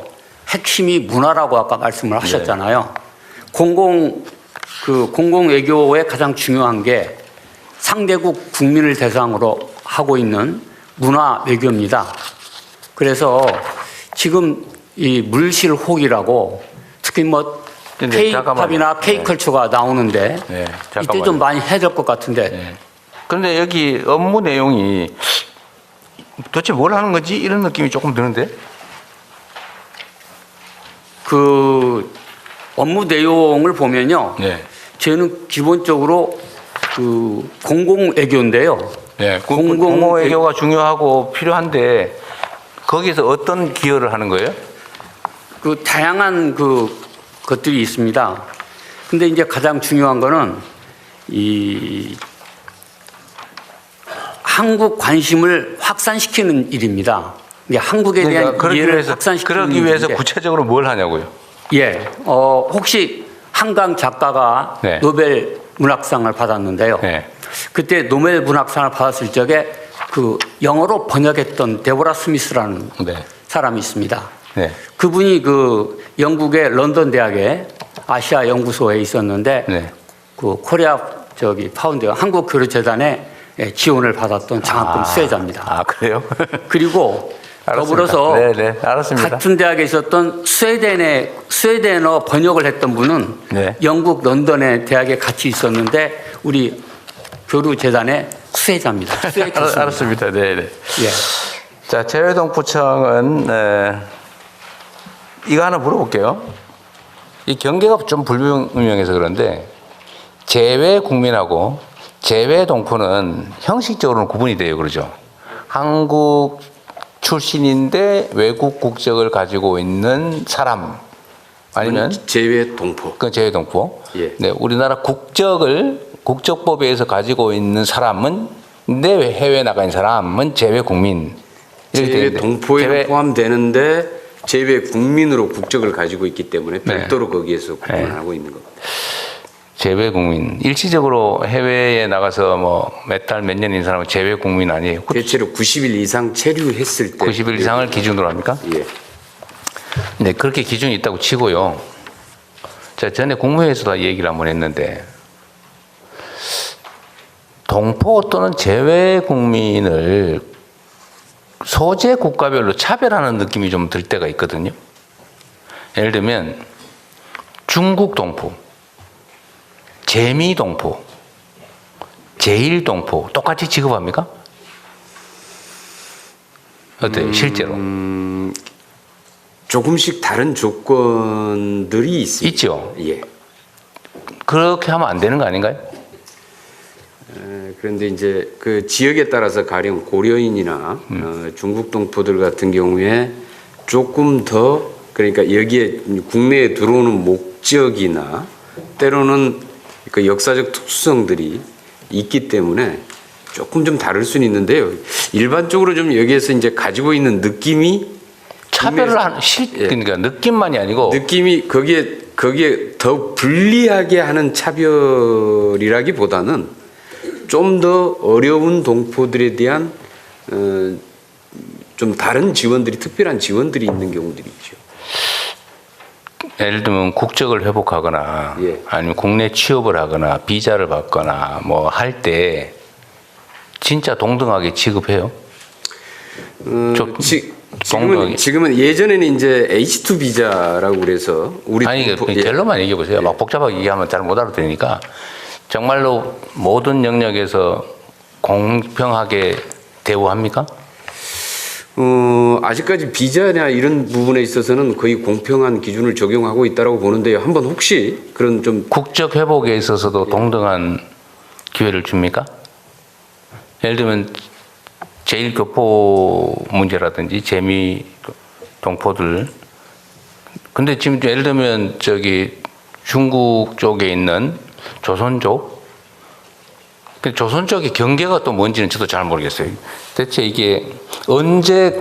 핵심이 문화라고 아까 말씀을 하셨잖아요. 공공 외교의 가장 중요한 게 상대국 국민을 대상으로 하고 있는 문화 외교입니다. 그래서 지금 이 물실혹이라고 특히 뭐 K-팝이나 K-컬처가 나오는데 네, 이때 좀 많이 해야 될 것 같은데. 그런데 여기 업무 내용이 도대체 뭘 하는 건지 이런 느낌이 조금 드는데? 그 업무 내용을 보면요. 네. 저는 기본적으로 그 공공외교인데요. 네. 공공외교가 중요하고 필요한데 거기서 어떤 기여를 하는 거예요? 그 다양한 것들이 있습니다. 근데 이제 가장 중요한 거는 이 한국 관심을 확산시키는 일입니다. 이게 한국에 대한 이해를 확산시키는 그러기 위해서 일인데, 구체적으로 뭘 하냐고요? 예, 혹시 한강 작가가 네. 노벨 문학상을 받았는데요. 네. 그때 노벨 문학상을 받았을 적에 그 영어로 번역했던 데보라 스미스라는 네. 사람이 있습니다. 네. 그분이 그 영국의 런던 대학의 아시아 연구소에 있었는데 네. 그 코리아 파운드 한국교류재단에 지원을 받았던 장학금 수혜자입니다. 아, 그래요? 그리고 알았습니다. 더불어서 네, 알았습니다. 같은 대학에 있었던 스웨덴어 번역을 했던 분은 네. 영국 런던의 대학에 같이 있었는데 우리 교류재단의 수혜자입니다. 수혜 교수입니다. 알았습니다. 네. 예. 자, 재외동포청은 이거 하나 물어볼게요. 이 경계가 좀 불분명해서 그런데 재외 국민하고 재외 동포는 형식적으로는 구분이 돼요. 그러죠? 한국 출신인데 외국 국적을 가지고 있는 사람 아니면 재외 동포. 그 재외 동포. 예. 네, 우리나라 국적법에 의해서 가지고 있는 사람은 근데 해외 나가 있는 사람은 재외 국민. 재외 동포에 포함되는데 재외 국민으로 국적을 가지고 있기 때문에 별도로 거기에서 구분하고 있는 겁니다. 재외 국민. 일시적으로 해외에 나가서 뭐 몇 달, 몇 년인 사람은 재외 국민 아니에요? 대체로 90일 이상 체류했을 때 90일 이상을 기준으로 합니까? 예. 네, 그렇게 기준이 있다고 치고요. 자, 전에 국무회의에서도 얘기를 한번 했는데 동포 또는 재외 국민을 소재 국가별로 차별하는 느낌이 좀 들 때가 있거든요. 예를 들면 중국 동포, 재미동포, 제1동포 똑같이 취급합니까? 어때요, 실제로? 조금씩 다른 조건들이 있습니다. 있죠? 예. 그렇게 하면 안 되는 거 아닌가요? 그런데 이제 그 지역에 따라서 가령 고려인이나 중국 동포들 같은 경우에 조금 더 그러니까 여기에 국내에 들어오는 목적이나 때로는 그 역사적 특수성들이 있기 때문에 조금 좀 다를 수는 있는데요. 일반적으로 좀 여기에서 이제 가지고 있는 느낌이 차별을 하는 그러니까 느낌만이 아니고 느낌이 거기에 더 불리하게 하는 차별이라기보다는 좀 더 어려운 동포들에 대한 좀 다른 지원들이 특별한 지원들이 있는 경우들이 있죠. 예를 들면 국적을 회복하거나 예. 아니면 국내 취업을 하거나 비자를 받거나 뭐 할 때 진짜 동등하게 취급해요. 지금은 예전에는 이제 H2 비자라고 그래서 아니 결론만 얘기해 보세요. 막 복잡하게 얘기하면 잘 못 알아들으니까 정말로 모든 영역에서 공평하게 대우합니까? 아직까지 비자나 이런 부분에 있어서는 거의 공평한 기준을 적용하고 있다고 보는데요. 한번 혹시 그런 좀 국적 회복에 있어서도 동등한 기회를 줍니까? 예를 들면 제1교포 문제라든지 재미 동포들. 근데 지금 예를 들면 저기 중국 쪽에 있는 조선족. 조선 쪽의 경계가 또 뭔지는 저도 잘 모르겠어요. 대체 이게 언제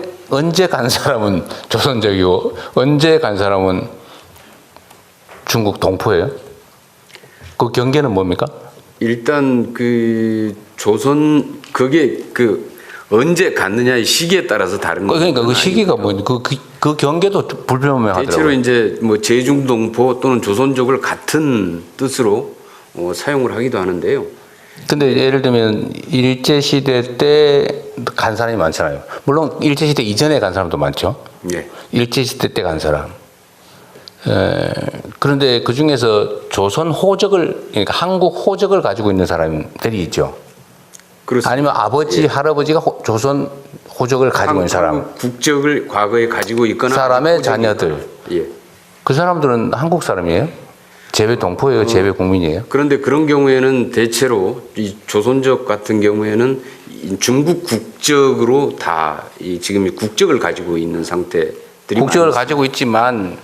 간 사람은 조선족이고 언제 간 사람은 중국 동포예요? 그 경계는 뭡니까? 일단 그 조선 그게 그 언제 갔느냐의 시기에 따라서 다른 거예요. 그러니까 그 시기가 뭐니? 그 경계도 불분명하더라고요. 대체로 이제 뭐 제중동포 또는 조선족을 같은 뜻으로 사용을 하기도 하는데요. 근데 예를 들면 일제시대 때 간 사람이 많잖아요. 물론 일제시대 이전에 간 사람도 많죠. 예. 일제시대 때 간 사람. 그런데 그 중에서 조선 호적을, 그러니까 한국 호적을 가지고 있는 사람들이 있죠. 그렇습니다. 아니면 아버지, 예. 할아버지가 조선 호적을 가지고 있는 사람. 한국 국적을 과거에 가지고 있거나 사람의 자녀들. 예. 그 사람들은 한국 사람이에요? 재외 동포예요? 재외 국민이에요? 그런데 그런 경우에는 대체로 이 조선족 같은 경우에는 중국 국적으로 다 지금 국적을 가지고 있는 상태들이 국적을 많습니다. 가지고 있지만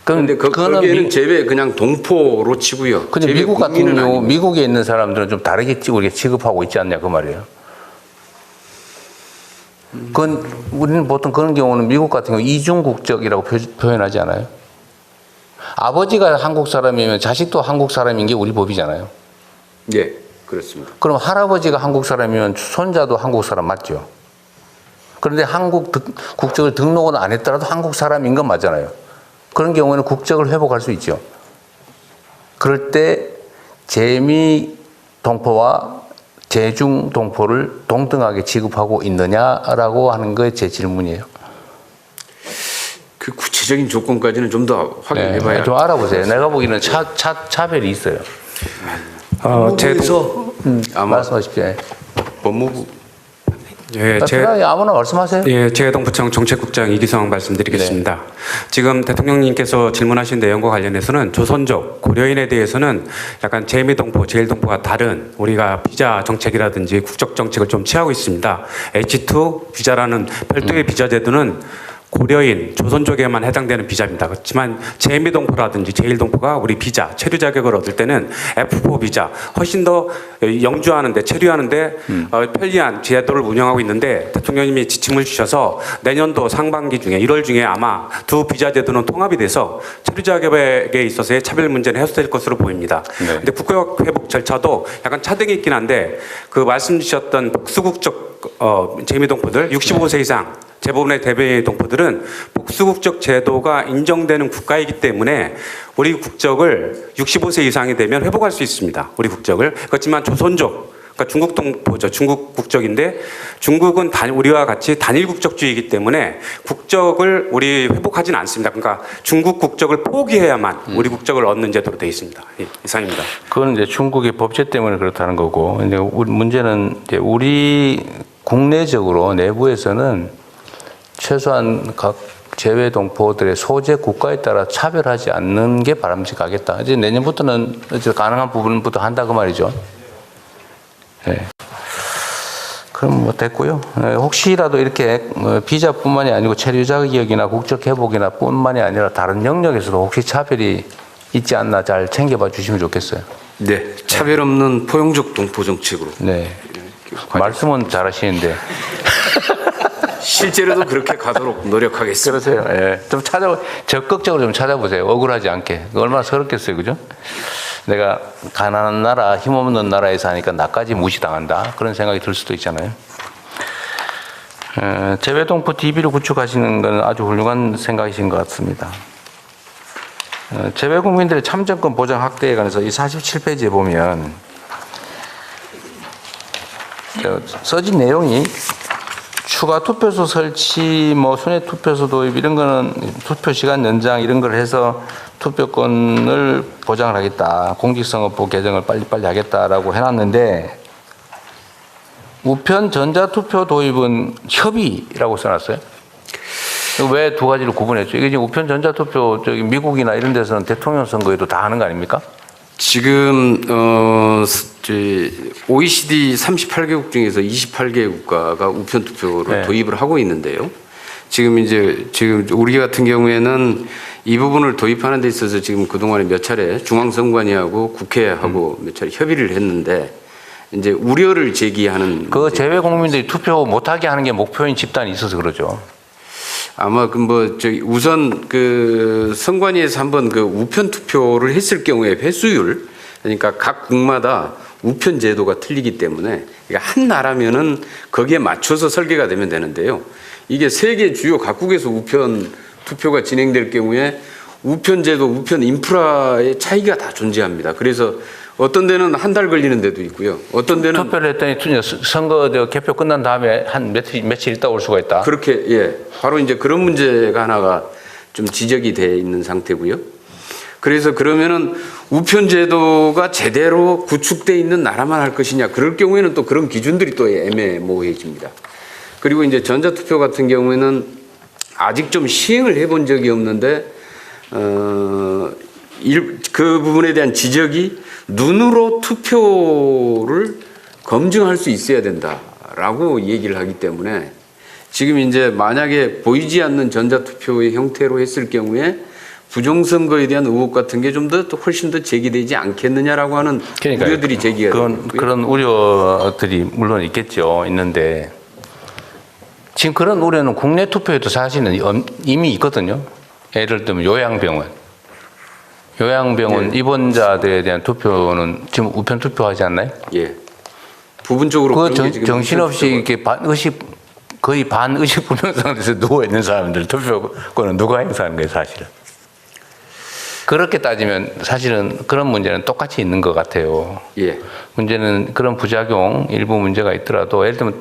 그런데 거기에는 재외 그냥 동포로 치고요. 근데 재외 미국 같은 국민은 경우 아닙니다. 미국에 있는 사람들은 좀 다르게 우리가 취급하고 있지 않냐 그 말이에요. 그건 우리는 보통 그런 경우는 미국 같은 경우 이중 국적이라고 표현하지 않아요? 아버지가 한국 사람이면 자식도 한국 사람인 게 우리 법이잖아요. 예, 그렇습니다. 그럼 할아버지가 한국 사람이면 손자도 한국 사람 맞죠? 그런데 한국 국적을 등록은 안 했더라도 한국 사람인 건 맞잖아요. 그런 경우에는 국적을 회복할 수 있죠. 그럴 때 재미 동포와 재중 동포를 동등하게 취급하고 있느냐라고 하는 게 제 질문이에요. 그 구체적인 조건까지는 좀 더 확인해봐야. 네, 좀 알아보세요. 내가 보기에는 차별이 있어요. 법무부에서 말씀하십시오. 법무부. 예, 아무나 말씀하세요. 예, 재외동포청 정책국장 이기성 말씀드리겠습니다. 네. 지금 대통령님께서 질문하신 내용과 관련해서는 조선족, 고려인에 대해서는 약간 재미동포, 제1동포와 다른 우리가 비자 정책이라든지 국적 정책을 좀 취하고 있습니다. H2 비자라는 별도의 비자 제도는 고려인, 조선족에만 해당되는 비자입니다. 그렇지만 재미동포라든지 제1동포가 우리 비자, 체류 자격을 얻을 때는 F4 비자, 훨씬 더 영주하는데, 체류하는데 편리한 제도를 운영하고 있는데 대통령님이 지침을 주셔서 내년도 상반기 중에 1월 중에 아마 두 비자 제도는 통합이 돼서 체류 자격에 있어서의 차별 문제는 해소될 것으로 보입니다. 그런데 국적 회복 절차도 약간 차등이 있긴 한데 그 말씀 주셨던 복수국적 재미동포들 65세 이상 대부분의 대외 동포들은 복수국적 제도가 인정되는 국가이기 때문에 우리 국적을 65세 이상이 되면 회복할 수 있습니다. 우리 국적을. 그렇지만 조선족 그러니까 중국 동포죠. 중국 국적인데 중국은 우리와 같이 단일 국적주의이기 때문에 국적을 우리 회복하지는 않습니다. 그러니까 중국 국적을 포기해야만 우리 국적을 얻는 제도로 되어 있습니다. 예, 이상입니다. 그건 이제 중국의 법제 때문에 그렇다는 거고, 근데 문제는 이제 우리 국내적으로 내부에서는 최소한 각 재외 동포들의 소재 국가에 따라 차별하지 않는 게 바람직하겠다. 이제 내년부터는 이제 가능한 부분부터 한다 그 말이죠. 네. 그럼 뭐 됐고요. 네, 혹시라도 이렇게 비자뿐만이 아니고 체류 자격이나 국적 회복이나 뿐만이 아니라 다른 영역에서도 혹시 차별이 있지 않나 잘 챙겨봐 주시면 좋겠어요. 네, 차별 없는 포용적 동포 정책으로. 네. 말씀은 잘하시는데. 실제로도 그렇게 가도록 노력하겠습니다. 그러세요. 예. 좀 적극적으로 좀 찾아보세요. 억울하지 않게. 얼마나 서럽겠어요. 그죠? 내가 가난한 나라, 힘없는 나라에서 하니까 나까지 무시당한다. 그런 생각이 들 수도 있잖아요. 재외동포 DB를 구축하시는 건 아주 훌륭한 생각이신 것 같습니다. 재외국민들의 참정권 보장 확대에 관해서 이 47페이지에 보면 써진 내용이 추가 투표소 설치, 뭐 순회 투표소 도입 이런 거는 투표 시간 연장 이런 걸 해서 투표권을 보장을 하겠다. 공직선거법 개정을 빨리빨리 하겠다라고 해놨는데 우편 전자투표 도입은 협의라고 써놨어요. 왜 두 가지를 구분했죠? 이게 지금 우편 전자투표 저기 미국이나 이런 데서는 대통령 선거에도 다 하는 거 아닙니까? 지금 OECD 38개국 중에서 28개 국가가 우편 투표를 네. 도입을 하고 있는데요. 지금 우리 같은 경우에는 이 부분을 도입하는 데 있어서 지금 그동안에 몇 차례 중앙선관위하고 국회하고 몇 차례 협의를 했는데 이제 우려를 제기하는 그 재외 국민들이 투표 못하게 하는 게 목표인 집단이 있어서 그러죠. 아마 우선 선관위에서 한번 우편 투표를 했을 경우에 회수율, 그러니까 각 국마다 우편 제도가 틀리기 때문에 한 나라면은 거기에 맞춰서 설계가 되면 되는데요. 이게 세계 주요 각국에서 우편 투표가 진행될 경우에 우편 제도, 우편 인프라의 차이가 다 존재합니다. 그래서 어떤 데는 한 달 걸리는 데도 있고요. 어떤 데는 투표를 했더니 선거 개표 끝난 다음에 한 며칠 있다 올 수가 있다. 그렇게, 예. 바로 이제 그런 문제가 하나가 좀 지적이 돼 있는 상태고요. 그래서 그러면은 우편 제도가 제대로 구축돼 있는 나라만 할 것이냐. 그럴 경우에는 또 그런 기준들이 또 애매모호해집니다. 그리고 이제 전자투표 같은 경우에는 아직 좀 시행을 해본 적이 없는데, 그 부분에 대한 지적이 눈으로 투표를 검증할 수 있어야 된다라고 얘기를 하기 때문에 지금 이제 만약에 보이지 않는 전자투표의 형태로 했을 경우에 부정선거에 대한 의혹 같은 게 좀 더 훨씬 더 제기되지 않겠느냐라고 하는 우려들이 제기가 되고 그런 우려들이 물론 있겠죠. 있는데 지금 그런 우려는 국내 투표에도 사실은 이미 있거든요. 예를 들면 요양병원 네. 입원자들에 대한 투표는 지금 우편 투표하지 않나요? 예. 부분적으로 그 그런 게 지금 정신없이 이렇게 거의 반의식 불명 상태에서 누워 있는 사람들 투표권은 누가 행사하는 거예요, 사실은. 그렇게 따지면 사실은 그런 문제는 똑같이 있는 것 같아요. 예. 문제는 그런 부작용 일부 문제가 있더라도 예를 들면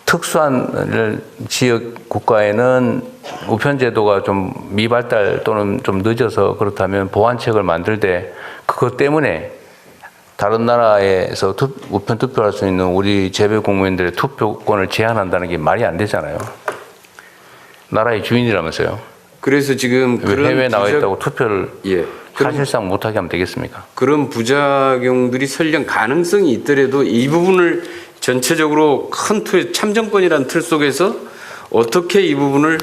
특수한 지역 국가에는 우편 제도가 좀 미발달 또는 좀 늦어서 그렇다면 보완책을 만들 때 그것 때문에 다른 나라에서 우편 투표할 수 있는 우리 재외 국민들의 투표권을 제한한다는 게 말이 안 되잖아요. 나라의 주인이라면서요. 그래서 지금 그런 해외에 나와 있다고 투표를 예. 사실상 못하게 하면 되겠습니까? 그런 부작용들이 설령 가능성이 있더라도 이 부분을 전체적으로 큰 참정권이라는 틀 속에서 어떻게 이 부분을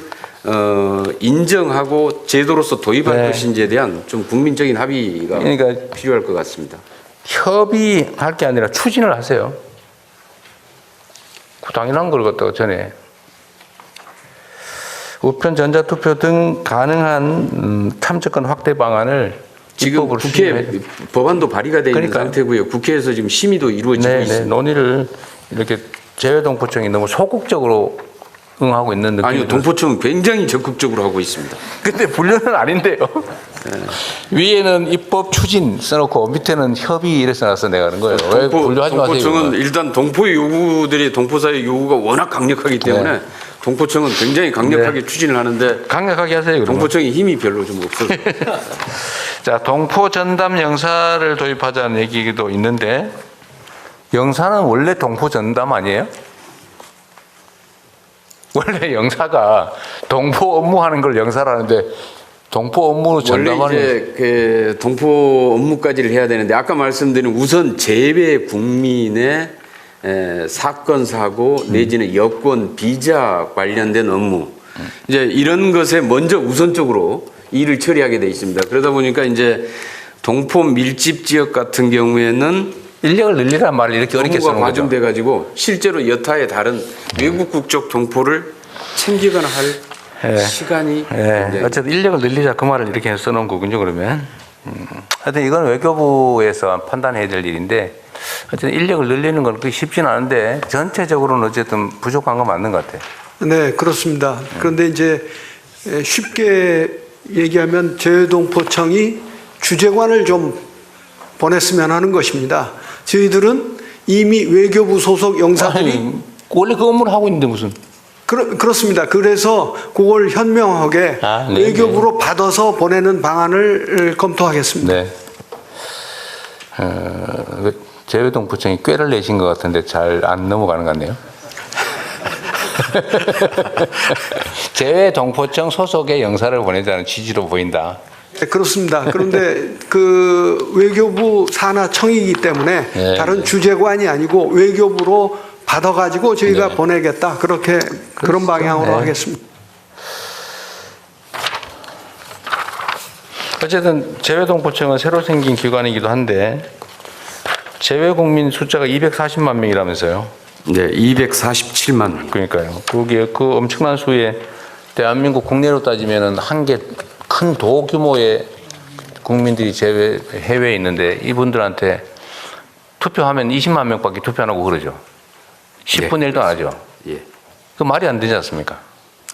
인정하고 제도로서 도입할 것인지에 대한 좀 국민적인 합의가 필요할 것 같습니다. 협의할 게 아니라 추진을 하세요. 당연한 걸 갖다가 전에 우편 전자투표 등 가능한 참정권 확대 방안을 지금 국회 법안도 발의가 되어 있는 상태고요. 국회에서 지금 심의도 이루어지고 있습니다. 논의를 이렇게 재외동포청이 너무 소극적으로 응하고 있는 느낌이 아니요, 동포청은 굉장히 적극적으로 하고 있습니다. 근데 분류는 아닌데요. 위에는 입법 추진 써놓고 밑에는 협의 이래 써놨어 내가 하는 거예요. 왜 분류하지 마세요? 동포청은 이거는. 일단 동포의 요구들이 동포사의 요구가 워낙 강력하기 때문에 네. 동포청은 굉장히 강력하게 추진을 하는데 강력하게 하세요. 그러면. 동포청이 힘이 별로 좀 없어서 자, 동포 전담 영사를 도입하자는 얘기도 있는데 영사는 원래 동포 전담 아니에요? 원래 영사가 동포 업무하는 걸 영사라는데 동포 업무 원래 전담하는 이제 그 동포 업무까지를 해야 되는데 아까 말씀드린 우선 재외 국민의 사건 사고 내지는 여권 비자 관련된 업무 이제 이런 것에 먼저 우선적으로 일을 처리하게 돼 있습니다. 그러다 보니까 이제 동포 밀집 지역 같은 경우에는 인력을 늘리란 말을 이렇게 어렵게 쓰는 업무가 거죠. 과중돼 가지고 실제로 여타의 다른 외국 국적 동포를 챙기거나 할 시간이 굉장히 어쨌든 인력을 늘리자 그 말을 이렇게 써놓은 거군요. 그러면 하여튼 이건 외교부에서 판단해야 될 일인데 어쨌든 인력을 늘리는 건 그렇게 쉽지는 않은데 전체적으로는 어쨌든 부족한 건 맞는 것 같아요. 네, 그렇습니다. 그런데 이제 쉽게 얘기하면 재외동포청이 주재관을 좀 보냈으면 하는 것입니다. 저희들은 이미 외교부 소속 영사들이 아니, 원래 그 업무를 하고 있는데 무슨 그렇습니다. 그래서 그걸 현명하게 네, 외교부로 받아서 보내는 방안을 검토하겠습니다. 네. 재외동포청이 꾀를 내신 것 같은데 잘 안 넘어가는 것 같네요. 재외동포청 소속의 영사를 보내자는 취지로 보인다. 네, 그렇습니다. 그런데 그 외교부 산하청이기 때문에 네, 다른 네. 주재관이 아니고 외교부로 받아가지고 저희가 네. 보내겠다. 그렇게 그런 방향으로 네. 하겠습니다. 어쨌든 재외동포청은 새로 생긴 기관이기도 한데 재외국민 숫자가 240만 명이라면서요. 네, 247만. 그러니까요. 그게 그 엄청난 수의 대한민국 국내로 따지면은 한 개 큰 도 규모의 국민들이 해외에 있는데 이분들한테 투표하면 20만 명밖에 투표 안 하고 그러죠. 10분의 1도 안 하죠. 예. 그 말이 안 되지 않습니까?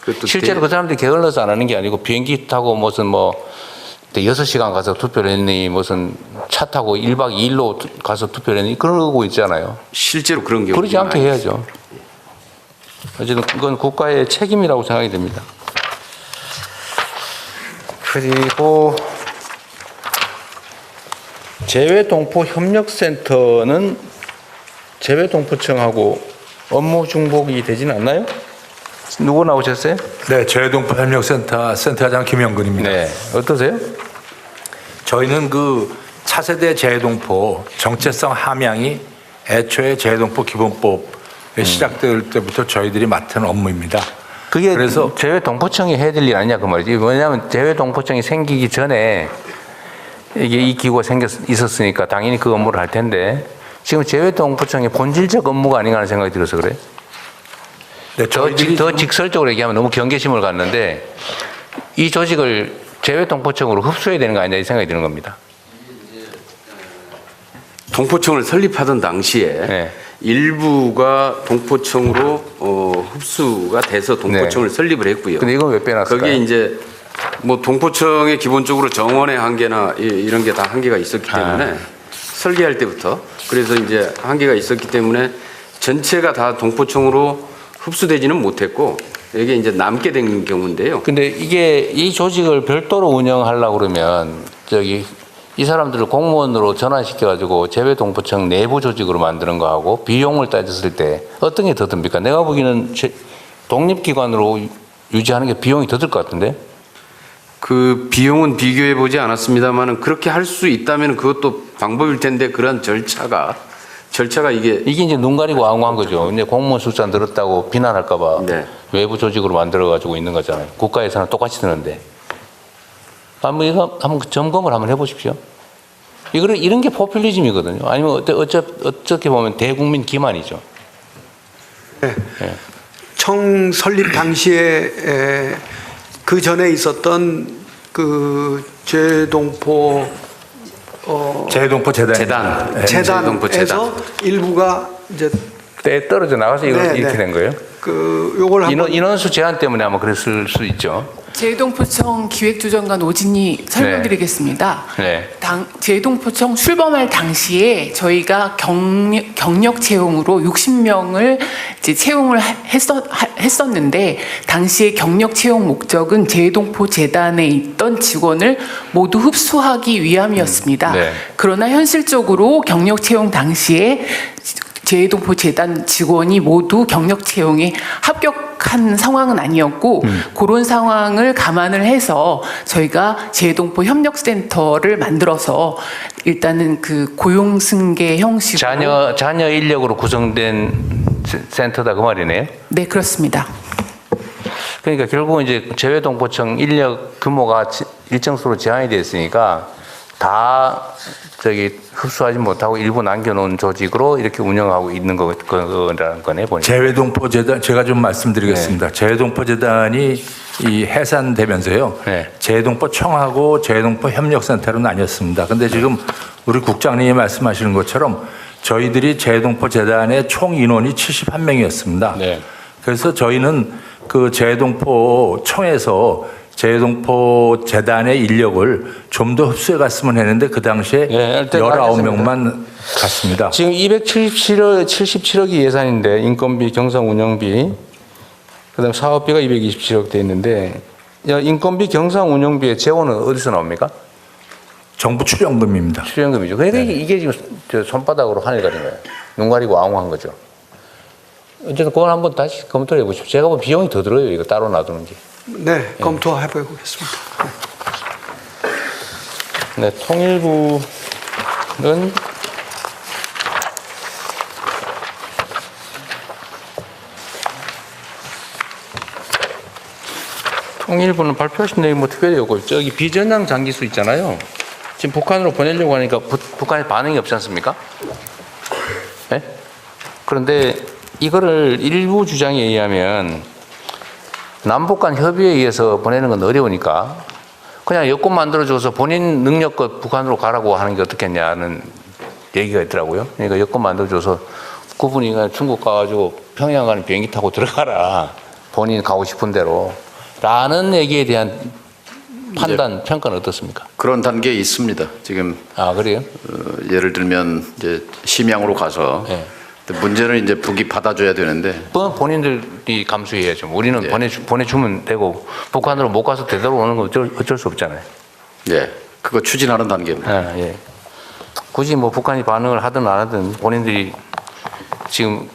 그것도 실제로 그 사람들이 게을러서 안 하는 게 아니고 비행기 타고 무슨 6시간 가서 투표를 했니 무슨 차 타고 1박 2일로 가서 투표를 했니 그러고 있잖아요. 실제로 그런 경우 그러지 않게 해야죠. 어쨌든 그건 국가의 책임이라고 생각이 됩니다. 그리고 재외동포협력센터는 재외동포청하고 업무 중복이 되지는 않나요? 누구 나오셨어요? 네, 재외동포협력센터 센터장 김영근입니다. 네, 어떠세요? 저희는 그 차세대 재외동포 정체성 함양이 애초에 재외동포 기본법 시작될 때부터 저희들이 맡은 업무입니다. 그게 그래서 재외동포청이 해야 될 일 아니냐 그 말이지. 왜냐하면 재외동포청이 생기기 전에 이게 이 기구가 있었으니까 당연히 그 업무를 할 텐데 지금 재외동포청의 본질적 업무가 아닌가 하는 생각이 들어서 그래요. 네, 더 직설적으로 얘기하면 너무 경계심을 갖는데 이 조직을 재외동포청으로 흡수해야 되는 거 아니냐 이 생각이 드는 겁니다. 동포청을 설립하던 당시에 네. 일부가 동포청으로 흡수가 돼서 동포청을 설립을 했고요. 근데 이건 왜 빼놨을까요? 거기에 이제 동포청의 기본적으로 정원의 한계나 이런 게 다 한계가 있었기 때문에 설계할 때부터 그래서 이제 한계가 있었기 때문에 전체가 다 동포청으로 흡수되지는 못했고 이게 이제 남게 된 경우인데요. 근데 이 조직을 별도로 운영하려고 그러면 이 사람들을 공무원으로 전환시켜가지고 재외동포청 내부 조직으로 만드는 거하고 비용을 따졌을 때 어떤 게 더 듭니까? 내가 보기에는 독립기관으로 유지하는 게 비용이 더 들 것 같은데? 그 비용은 비교해 보지 않았습니다만은 그렇게 할 수 있다면 그것도 방법일 텐데 그런 절차가 이게 이제 눈 가리고 앙호한 거죠. 이제 공무원 숫자 늘었다고 비난할까봐 네. 외부 조직으로 만들어가지고 있는 거잖아요. 국가 예산은 똑같이 드는데. 이거 한번 점검을 한번 해보십시오. 이런 게 포퓰리즘이거든요. 아니면 어떻게 보면 대국민 기만이죠. 네. 청 설립 당시에 그 전에 있었던 그 재외동포 재외동포 재단에서 일부가 이제 때 떨어져 나가서 이렇게 된 거예요? 요걸 한번 인원수 제한 때문에 아마 그랬을 수 있죠. 제해동포청 기획조정관 오진희 설명드리겠습니다. 네. 제해동포청 출범할 당시에 저희가 경력 채용으로 60명을 이제 채용을 했었는데 당시에 경력 채용 목적은 제해동포 재단에 있던 직원을 모두 흡수하기 위함이었습니다. 네. 그러나 현실적으로 경력 채용 당시에 제해동포 재단 직원이 모두 경력 채용에 합격한 상황은 아니었고 그런 상황을 감안을 해서 저희가 제해동포 협력센터를 만들어서 일단은 그 고용 승계 형식으로 자녀 인력으로 구성된 센터다 그 말이네요. 네, 그렇습니다. 그러니까 결국은 이제 제해동포청 인력 규모가 일정 수로 제한이 됐으니까 다 흡수하지 못하고 일부 남겨놓은 조직으로 이렇게 운영하고 있는 거라는 거네 보니까. 재외동포재단 제가 좀 말씀드리겠습니다. 재외동포재단이 이 해산되면서요. 네. 재외동포청하고 재외동포협력센터로 나뉘었습니다. 근데 지금 우리 국장님이 말씀하시는 것처럼 저희들이 재외동포재단의 총 인원이 71명이었습니다. 네. 그래서 저희는 그 재외동포청에서 재해동포 재단의 인력을 좀 더 흡수해 갔으면 했는데 그 당시에 19명만 갔습니다. 지금 277억이 예산인데 인건비, 경상 운영비, 그다음 사업비가 227억 돼 있는데 인건비, 경상 운영비의 재원은 어디서 나옵니까? 정부 출연금입니다. 출연금이죠. 그러니까 이게 지금 손바닥으로 하늘 가린 거예요. 눈 가리고 앙호한 거죠. 어쨌든 그건 한번 다시 검토해 보십시오. 제가 보면 비용이 더 들어요. 이거 따로 놔두는지. 네, 검토해 보겠습니다. 네, 통일부는 발표하신 내용이 뭐 특별히 없고 저기 비전향 장기수 있잖아요. 지금 북한으로 보내려고 하니까 북한의 반응이 없지 않습니까? 네? 그런데 이거를 일부 주장에 의하면 남북 간 협의에 의해서 보내는 건 어려우니까 그냥 여권 만들어줘서 본인 능력껏 북한으로 가라고 하는 게 어떻겠냐는 얘기가 있더라고요. 그러니까 여권 만들어줘서 그분이 그냥 중국 가가지고 평양 가는 비행기 타고 들어가라. 본인 가고 싶은 대로. 라는 얘기에 대한 판단, 평가는 어떻습니까? 그런 단계에 있습니다. 지금. 아, 그래요? 예를 들면 이제 심양으로 가서 네. 문제는 이제 북이 받아줘야 되는데 본인들이 감수해야죠. 우리는 예. 보내주면 되고 북한으로 못 가서 되돌아오는 건 어쩔 수 없잖아요. 예, 그거 추진하는 단계입니다. 아, 예. 굳이 뭐 북한이 반응을 하든 안 하든 본인들이 지금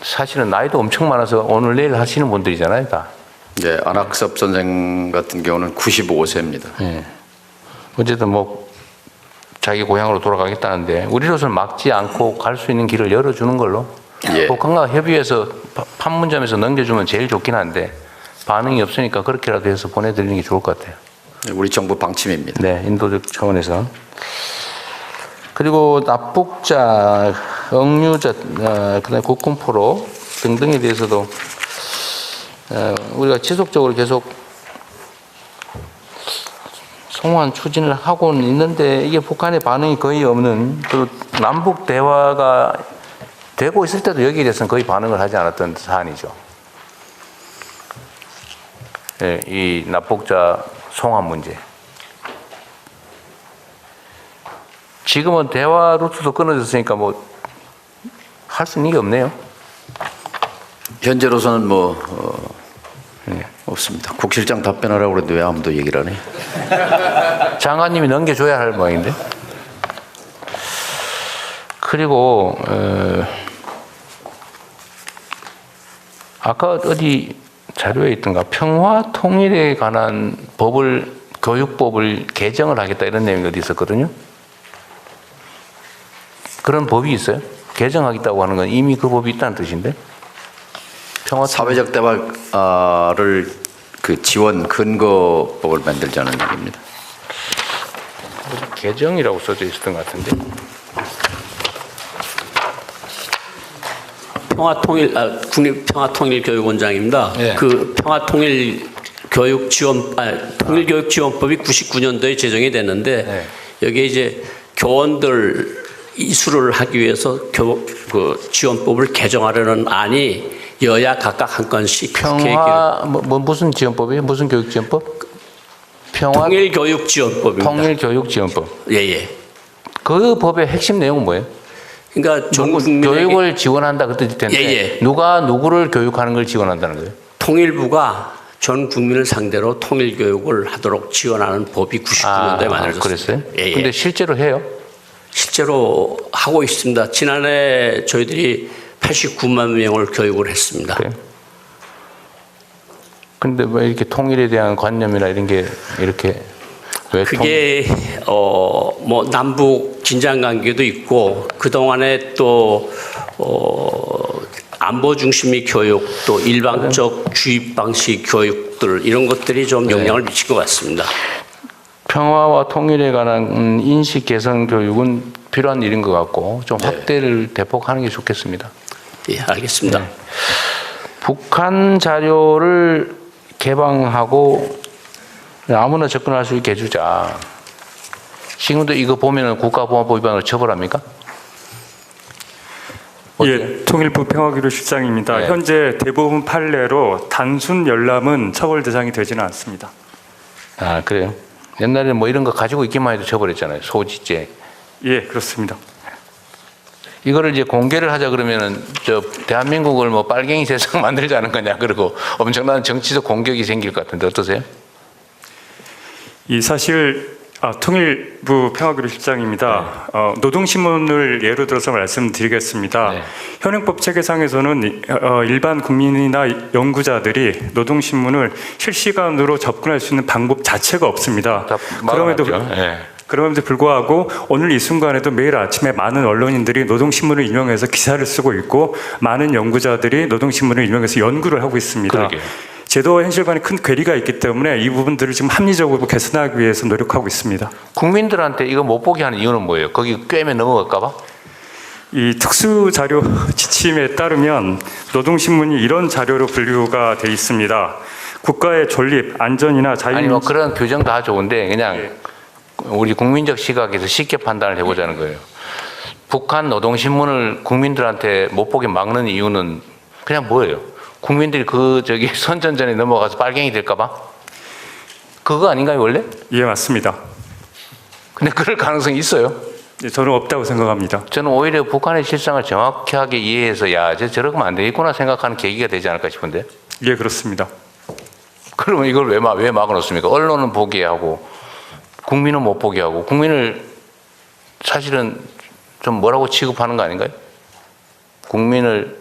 사실은 나이도 엄청 많아서 오늘 내일 하시는 분들이잖아요, 다. 예, 안학섭 선생 같은 경우는 95세입니다. 예. 어쨌든 뭐 자기 고향으로 돌아가겠다는데 우리로서는 막지 않고 갈 수 있는 길을 열어주는 걸로 예. 북한과 협의해서 판문점에서 넘겨주면 제일 좋긴 한데 반응이 없으니까 그렇게라도 해서 보내드리는 게 좋을 것 같아요. 우리 정부 방침입니다. 네, 인도적 차원에서. 그리고 납북자, 억류자, 그다음에 국군포로 등등에 대해서도 우리가 지속적으로 계속 송환 추진을 하고는 있는데 이게 북한의 반응이 거의 없는 또 남북 대화가 되고 있을 때도 여기에 대해서는 거의 반응을 하지 않았던 사안이죠. 예, 이 납북자 송환 문제. 지금은 대화 루트도 끊어졌으니까 뭐 할 수 있는 게 없네요. 현재로서는 없습니다. 국실장 답변하라고 그랬는데 왜 아무도 얘기를 안 해? 장관님이 넘겨줘야 할 모양인데. 그리고 아까 어디 자료에 있던가 평화 통일에 관한 교육법을 개정을 하겠다 이런 내용이 어디 있었거든요. 그런 법이 있어요? 개정하겠다고 하는 건 이미 그 법이 있다는 뜻인데. 사회적 대화를 그 지원 근거법을 만들자는 얘기입니다. 개정이라고 써져 있었던 것 같은데. 국립평화통일교육원장입니다. 네. 그 통일교육지원법이 99년도에 제정이 됐는데 네. 여기에 이제 교원들 이수를 하기 위해서 그 지원법을 개정하려는 안이 여야 각각 한 건씩 평화 무슨 지원법이에요? 무슨 교육지원법? 평화 통일교육지원법입니다. 통일교육지원법. 예예. 그 법의 핵심 내용은 뭐예요? 그러니까 전 국민에게 교육을 지원한다 그 뜻일 텐데 예. 누가 누구를 교육하는 걸 지원한다는 거예요? 통일부가 전 국민을 상대로 통일교육을 하도록 지원하는 법이 99년도에 만들어졌습니다. 그랬어요? 예. 근데 실제로 해요? 실제로 하고 있습니다. 지난해 저희들이 89만 명을 교육을 했습니다. 그래요? 근데 왜 이렇게 통일에 대한 관념이나 이런 게 이렇게 왜 그게 뭐 남북 긴장 관계도 있고 그 동안에 또 안보 중심의 교육 또 일방적 주입 방식 교육들 이런 것들이 좀 영향을 미칠 것 같습니다. 평화와 통일에 관한 인식 개선 교육은 필요한 일인 것 같고 좀 확대를 대폭 하는 게 좋겠습니다. 예, 알겠습니다. 네. 북한 자료를 개방하고 아무나 접근할 수 있게 해주자. 지금도 이거 보면은 국가보안법 위반으로 처벌합니까? 예, 통일부 평화기록실장입니다. 네. 현재 대부분 판례로 단순 열람은 처벌 대상이 되지는 않습니다. 아, 그래요? 옛날에는 뭐 이런 거 가지고 있기만 해도 처벌했잖아요. 소지죄. 예, 그렇습니다. 이거를 이제 공개를 하자 그러면은 저 대한민국을 뭐 빨갱이 세상 만들자는 거냐 그러고 엄청난 정치적 공격이 생길 것 같은데 어떠세요? 이 사실 통일부 평화기록실장입니다. 노동신문을 예로 들어서 말씀드리겠습니다. 현행법 체계상에서는 일반 국민이나 연구자들이 노동신문을 실시간으로 접근할 수 있는 방법 자체가 없습니다. 그럼에도 불구하고 오늘 이 순간에도 매일 아침에 많은 언론인들이 노동신문을 인용해서 기사를 쓰고 있고 많은 연구자들이 노동신문을 인용해서 연구를 하고 있습니다. 그러게요. 제도와 현실 간에 큰 괴리가 있기 때문에 이 부분들을 지금 합리적으로 개선하기 위해서 노력하고 있습니다. 국민들한테 이거 못 보게 하는 이유는 뭐예요? 거기 꿰면 넘어갈까 봐? 이 특수자료 지침에 따르면 노동신문이 이런 자료로 분류가 돼 있습니다. 국가의 존립, 안전이나 자유... 아니 뭐 그런 규정 다 좋은데 그냥 우리 국민적 시각에서 쉽게 판단을 해보자는 거예요. 북한 노동신문을 국민들한테 못 보게 막는 이유는 그냥 뭐예요? 국민들이 선전전에 넘어가서 빨갱이 될까 봐? 그거 아닌가요 원래? 예, 맞습니다. 근데 그럴 가능성이 있어요? 예, 저는 없다고 생각합니다. 저는 오히려 북한의 실상을 정확하게 이해해서 저러면 안 되겠구나 생각하는 계기가 되지 않을까 싶은데. 예, 그렇습니다. 그러면 이걸 왜 막아놓습니까? 언론은 보게 하고 국민은 못 보게 하고 국민을 사실은 좀 뭐라고 취급하는 거 아닌가요? 국민을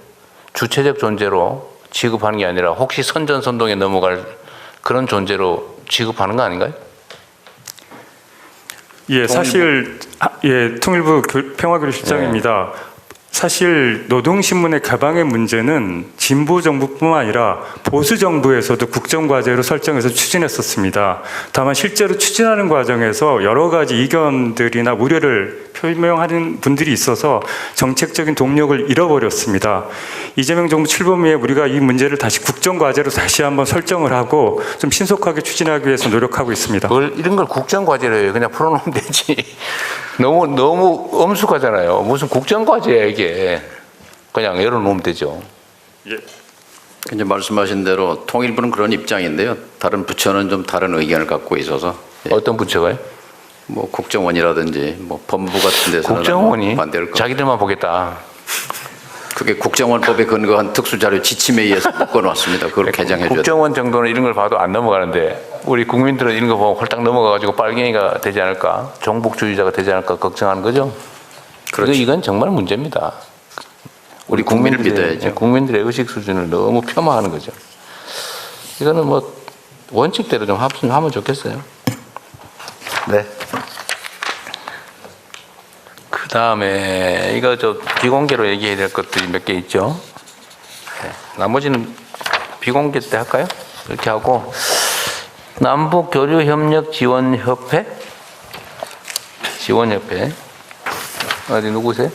주체적 존재로 취급하는 게 아니라 혹시 선전선동에 넘어갈 그런 존재로 취급하는 거 아닌가요? 예, 사실 통일부 평화기록실장입니다. 사실 노동신문의 개방의 문제는 진보 정부뿐만 아니라 보수 정부에서도 국정과제로 설정해서 추진했었습니다. 다만 실제로 추진하는 과정에서 여러 가지 이견들이나 우려를 표명하는 분들이 있어서 정책적인 동력을 잃어버렸습니다. 이재명 정부 출범 이후에 우리가 이 문제를 다시 국정과제로 다시 한번 설정을 하고 좀 신속하게 추진하기 위해서 노력하고 있습니다. 이런 걸 국정과제로 해요. 그냥 풀어놓으면 되지. 너무 엄숙하잖아요. 무슨 국정과제야 이게. 그냥 열어놓으면 되죠. 예. 이제 말씀하신 대로 통일부는 그런 입장인데요. 다른 부처는 좀 다른 의견을 갖고 있어서. 어떤 부처가요? 뭐 국정원이라든지 뭐 법무부 같은 데서는 국정원이 반대를 자기들만 보겠다. 그게 국정원법에 근거한 특수자료 지침에 의해서 묶어놨습니다. 그걸 개정해 줘야 국정원 정도는 이런 걸 봐도 안 넘어가는데 우리 국민들은 이런 거 보면 홀딱 넘어가가지고 빨갱이가 되지 않을까, 종북주의자가 되지 않을까 걱정하는 거죠. 그렇죠. 이건 정말 문제입니다. 우리 국민을 믿어야죠. 국민들의 의식 수준을 너무 폄하하는 거죠. 이거는 뭐 원칙대로 좀 하면 좋겠어요. 네. 그 다음에 이거 비공개로 얘기해야 될 것들이 몇 개 있죠. 네. 나머지는 비공개 때 할까요? 이렇게 하고 남북교류협력지원협회 어디 누구세요?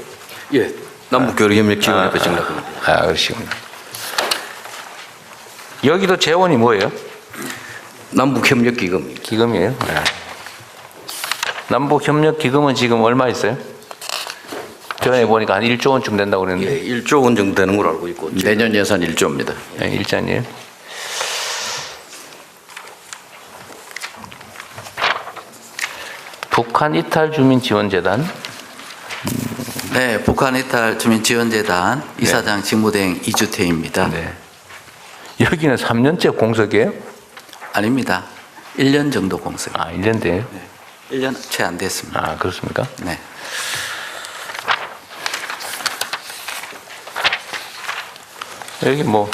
예, 남북교류협력지원협회 정답입니다. 그러시구나. 여기도 재원이 뭐예요? 남북협력기금. 기금이에요? 네. 남북협력기금은 지금 얼마 있어요? 전에 보니까 한 1조 원쯤 된다고 그랬는데. 예, 1조 원 정도 되는 걸로 알고 있고. 내년 예산 1조입니다. 네, 1조님. 북한 이탈 주민 지원재단. 네, 북한 이탈 주민 지원재단 이사장 직무대행 이주태입니다. 네. 여기는 3년째 공석이에요? 아닙니다. 1년 정도 공석. 아, 1년 돼요? 네. 1년 채 안 됐습니다. 아, 그렇습니까? 네. 여기 뭐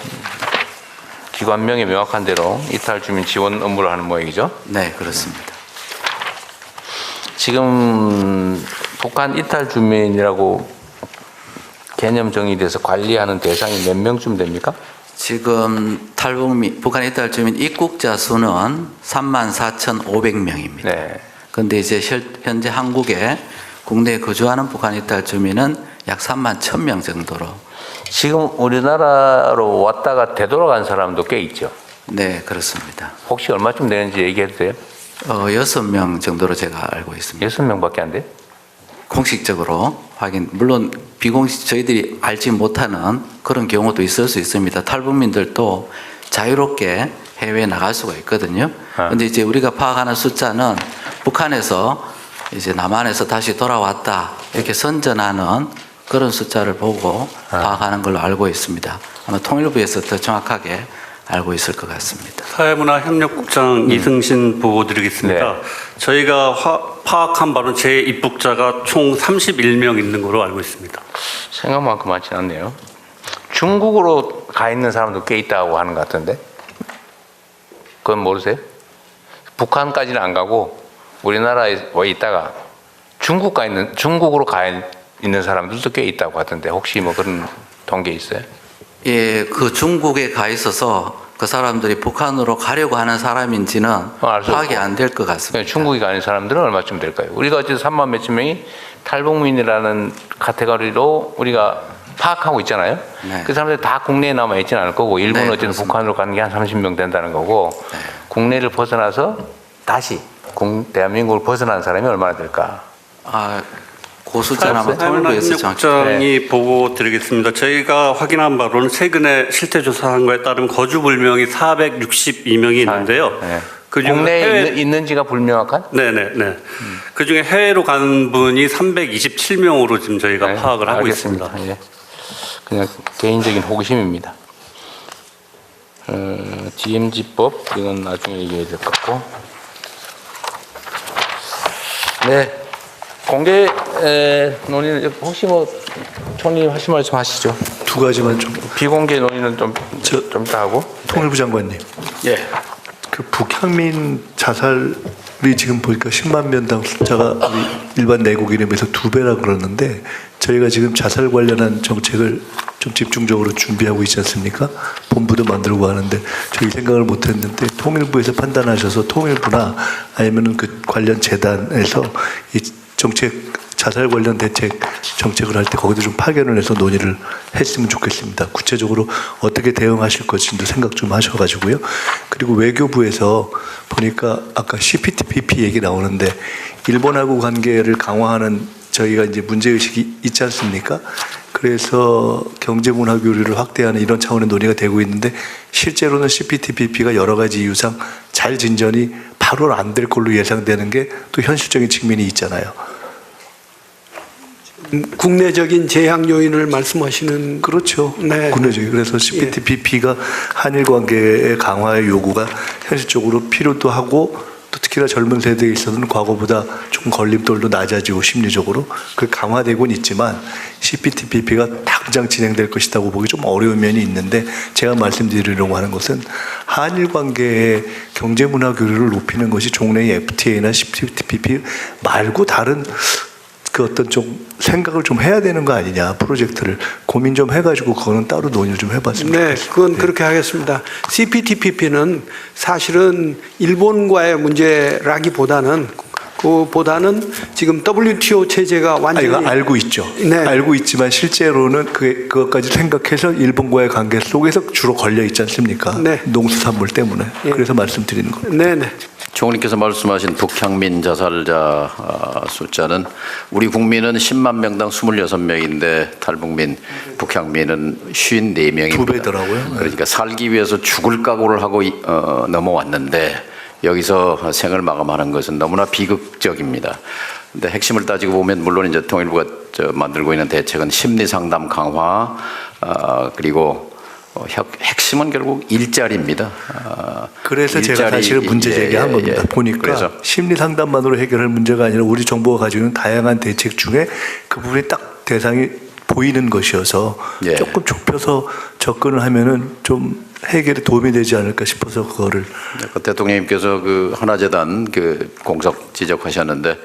기관명이 명확한 대로 이탈 주민 지원 업무를 하는 모양이죠? 네, 그렇습니다. 지금 북한 이탈 주민이라고 개념 정의돼서 관리하는 대상이 몇 명쯤 됩니까? 지금 탈북민, 북한 이탈 주민 입국자 수는 34,500명입니다. 네. 그런데 이제 현재 한국에 국내에 거주하는 북한 이탈 주민은 약 31,000명 정도로. 지금 우리나라로 왔다가 되돌아간 사람도 꽤 있죠? 네, 그렇습니다. 혹시 얼마쯤 되는지 얘기해도 돼요? 6명 정도로 제가 알고 있습니다. 6명밖에 안 돼요? 공식적으로 확인, 물론 비공식 저희들이 알지 못하는 그런 경우도 있을 수 있습니다. 탈북민들도 자유롭게 해외에 나갈 수가 있거든요. 그런데 이제 우리가 파악하는 숫자는 북한에서 이제 남한에서 다시 돌아왔다 이렇게 선전하는 그런 숫자를 보고 파악하는 걸로 알고 있습니다. 아마 통일부에서 더 정확하게 알고 있을 것 같습니다. 사회문화협력국장 이승신 보고 드리겠습니다. 저희가 파악한 바로는 재입국자가 총 31명 있는 걸로 알고 있습니다. 생각만큼 많지 않네요. 중국으로 가 있는 사람도 꽤 있다고 하는 것 같은데? 그건 모르세요? 북한까지는 안 가고 우리나라에 와 있다가 중국으로 가 있는 사람들도 꽤 있다고 하던데 혹시 뭐 그런 통계 있어요? 예, 그 중국에 가 있어서 그 사람들이 북한으로 가려고 하는 사람인지는 파악이 안 될 것 같습니다. 중국에 가는 사람들은 얼마쯤 될까요? 우리가 어쨌든 3만 몇천 명이 탈북민이라는 카테고리로 우리가 파악하고 있잖아요. 네. 그 사람들이 다 국내에 남아 있지는 않을 거고 일본은 네, 어쨌든 그렇습니다. 북한으로 가는 게 한 30명 된다는 거고 네. 국내를 벗어나서 다시 대한민국을 벗어난 사람이 얼마나 될까? 그 숫자는 아마 통일부에서 협력국장이 보고 드리겠습니다. 저희가 확인한 바로는 최근에 실태 조사한 거에 따르면 거주 불명이 462명이 있는데요. 국내에 있는지가 불명확한? 네네네. 그중에 해외로 간 분이 327명으로 지금 저희가 파악을 하고 있습니다. 예. 그냥 개인적인 호기심입니다. DMZ법 이건 나중에 얘기해야 될 것 같고. 네. 공개 논의는 혹시 뭐 총리님 하실 말씀 하시죠? 두 가지만 좀. 비공개 논의는 좀 이따 하고. 통일부 장관님. 예. 그 북향민 자살이 지금 보니까 10만 명당 숫자가 우리 일반 내국인에 비해서 2배라 그러는데 저희가 지금 자살 관련한 정책을 좀 집중적으로 준비하고 있지 않습니까? 본부도 만들고 하는데 저희 생각을 못했는데 통일부에서 판단하셔서 통일부나 아니면은 그 관련 재단에서 이 정책 자살 관련 대책 정책을 할 때 거기도 좀 파견을 해서 논의를 했으면 좋겠습니다. 구체적으로 어떻게 대응하실 것인지도 생각 좀 하셔가지고요. 그리고 외교부에서 보니까 아까 CPTPP 얘기 나오는데 일본하고 관계를 강화하는 저희가 이제 문제의식이 있지 않습니까? 그래서 경제문화 교류를 확대하는 이런 차원의 논의가 되고 있는데 실제로는 CPTPP가 여러 가지 이유상 잘 진전이 바로 안 될 걸로 예상되는 게 또 현실적인 측면이 있잖아요. 국내적인 제약 요인을 말씀하시는 그렇죠. 네. 국내적인 그래서 CPTPP가 한일 관계의 강화의 요구가 현실적으로 필요도 하고 또 특히나 젊은 세대에 있어서는 과거보다 좀 걸림돌도 낮아지고 심리적으로 그 강화되고는 있지만 CPTPP가 당장 진행될 것이라고 보기 좀 어려운 면이 있는데 제가 말씀드리려고 하는 것은 한일 관계의 경제문화 교류를 높이는 것이 종래의 FTA나 CPTPP 말고 다른 그 어떤 좀 생각을 좀 해야 되는 거 아니냐 프로젝트를 고민 좀 해가지고 그거는 따로 논의를 좀 해봤으면 네, 좋겠습니다. 그건 그렇게 하겠습니다. CPTPP는 사실은 일본과의 문제라기보다는 지금 WTO 체제가 완전히 이거 알고 있죠. 네. 알고 있지만 실제로는 그것까지 생각해서 일본과의 관계 속에서 주로 걸려 있지 않습니까? 네. 농수산물 때문에. 그래서 말씀드리는 겁니다. 네, 네. 총리께서 말씀하신 북향민 자살자 숫자는 우리 국민은 10만 명당 26명인데 탈북민, 북향민은 54명입니다. 2배더라고요. 그러니까 살기 위해서 죽을 각오를 하고 넘어왔는데 여기서 생을 마감하는 것은 너무나 비극적입니다. 근데 핵심을 따지고 보면 물론 이제 통일부가 만들고 있는 대책은 심리 상담 강화 그리고 핵심은 결국 일자리입니다. 그래서 제가 사실 문제 제기한 겁니다. 보니까 그래서 심리 상담만으로 해결할 문제가 아니라 우리 정부가 가지고 있는 다양한 대책 중에 그 부분이 딱 대상이 보이는 것이어서 조금 좁혀서 접근을 하면은 좀 해결에 도움이 되지 않을까 싶어서 그거를 대통령님께서 그 하나재단 그 공석 지적하셨는데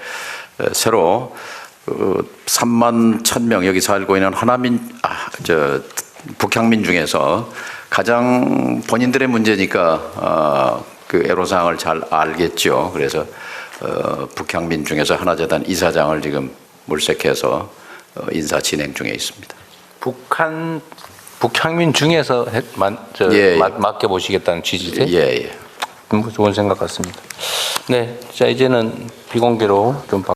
새로 3만 1,000명 여기 살고 있는 북향민 중에서 가장 본인들의 문제니까 그 애로사항을 잘 알겠죠. 그래서 북향민 중에서 하나재단 이사장을 지금 물색해서 인사 진행 중에 있습니다. 북향민 중에서 맡겨보시겠다는 취지세요? 예. 좋은 생각 같습니다. 네, 자 이제는 비공개로 좀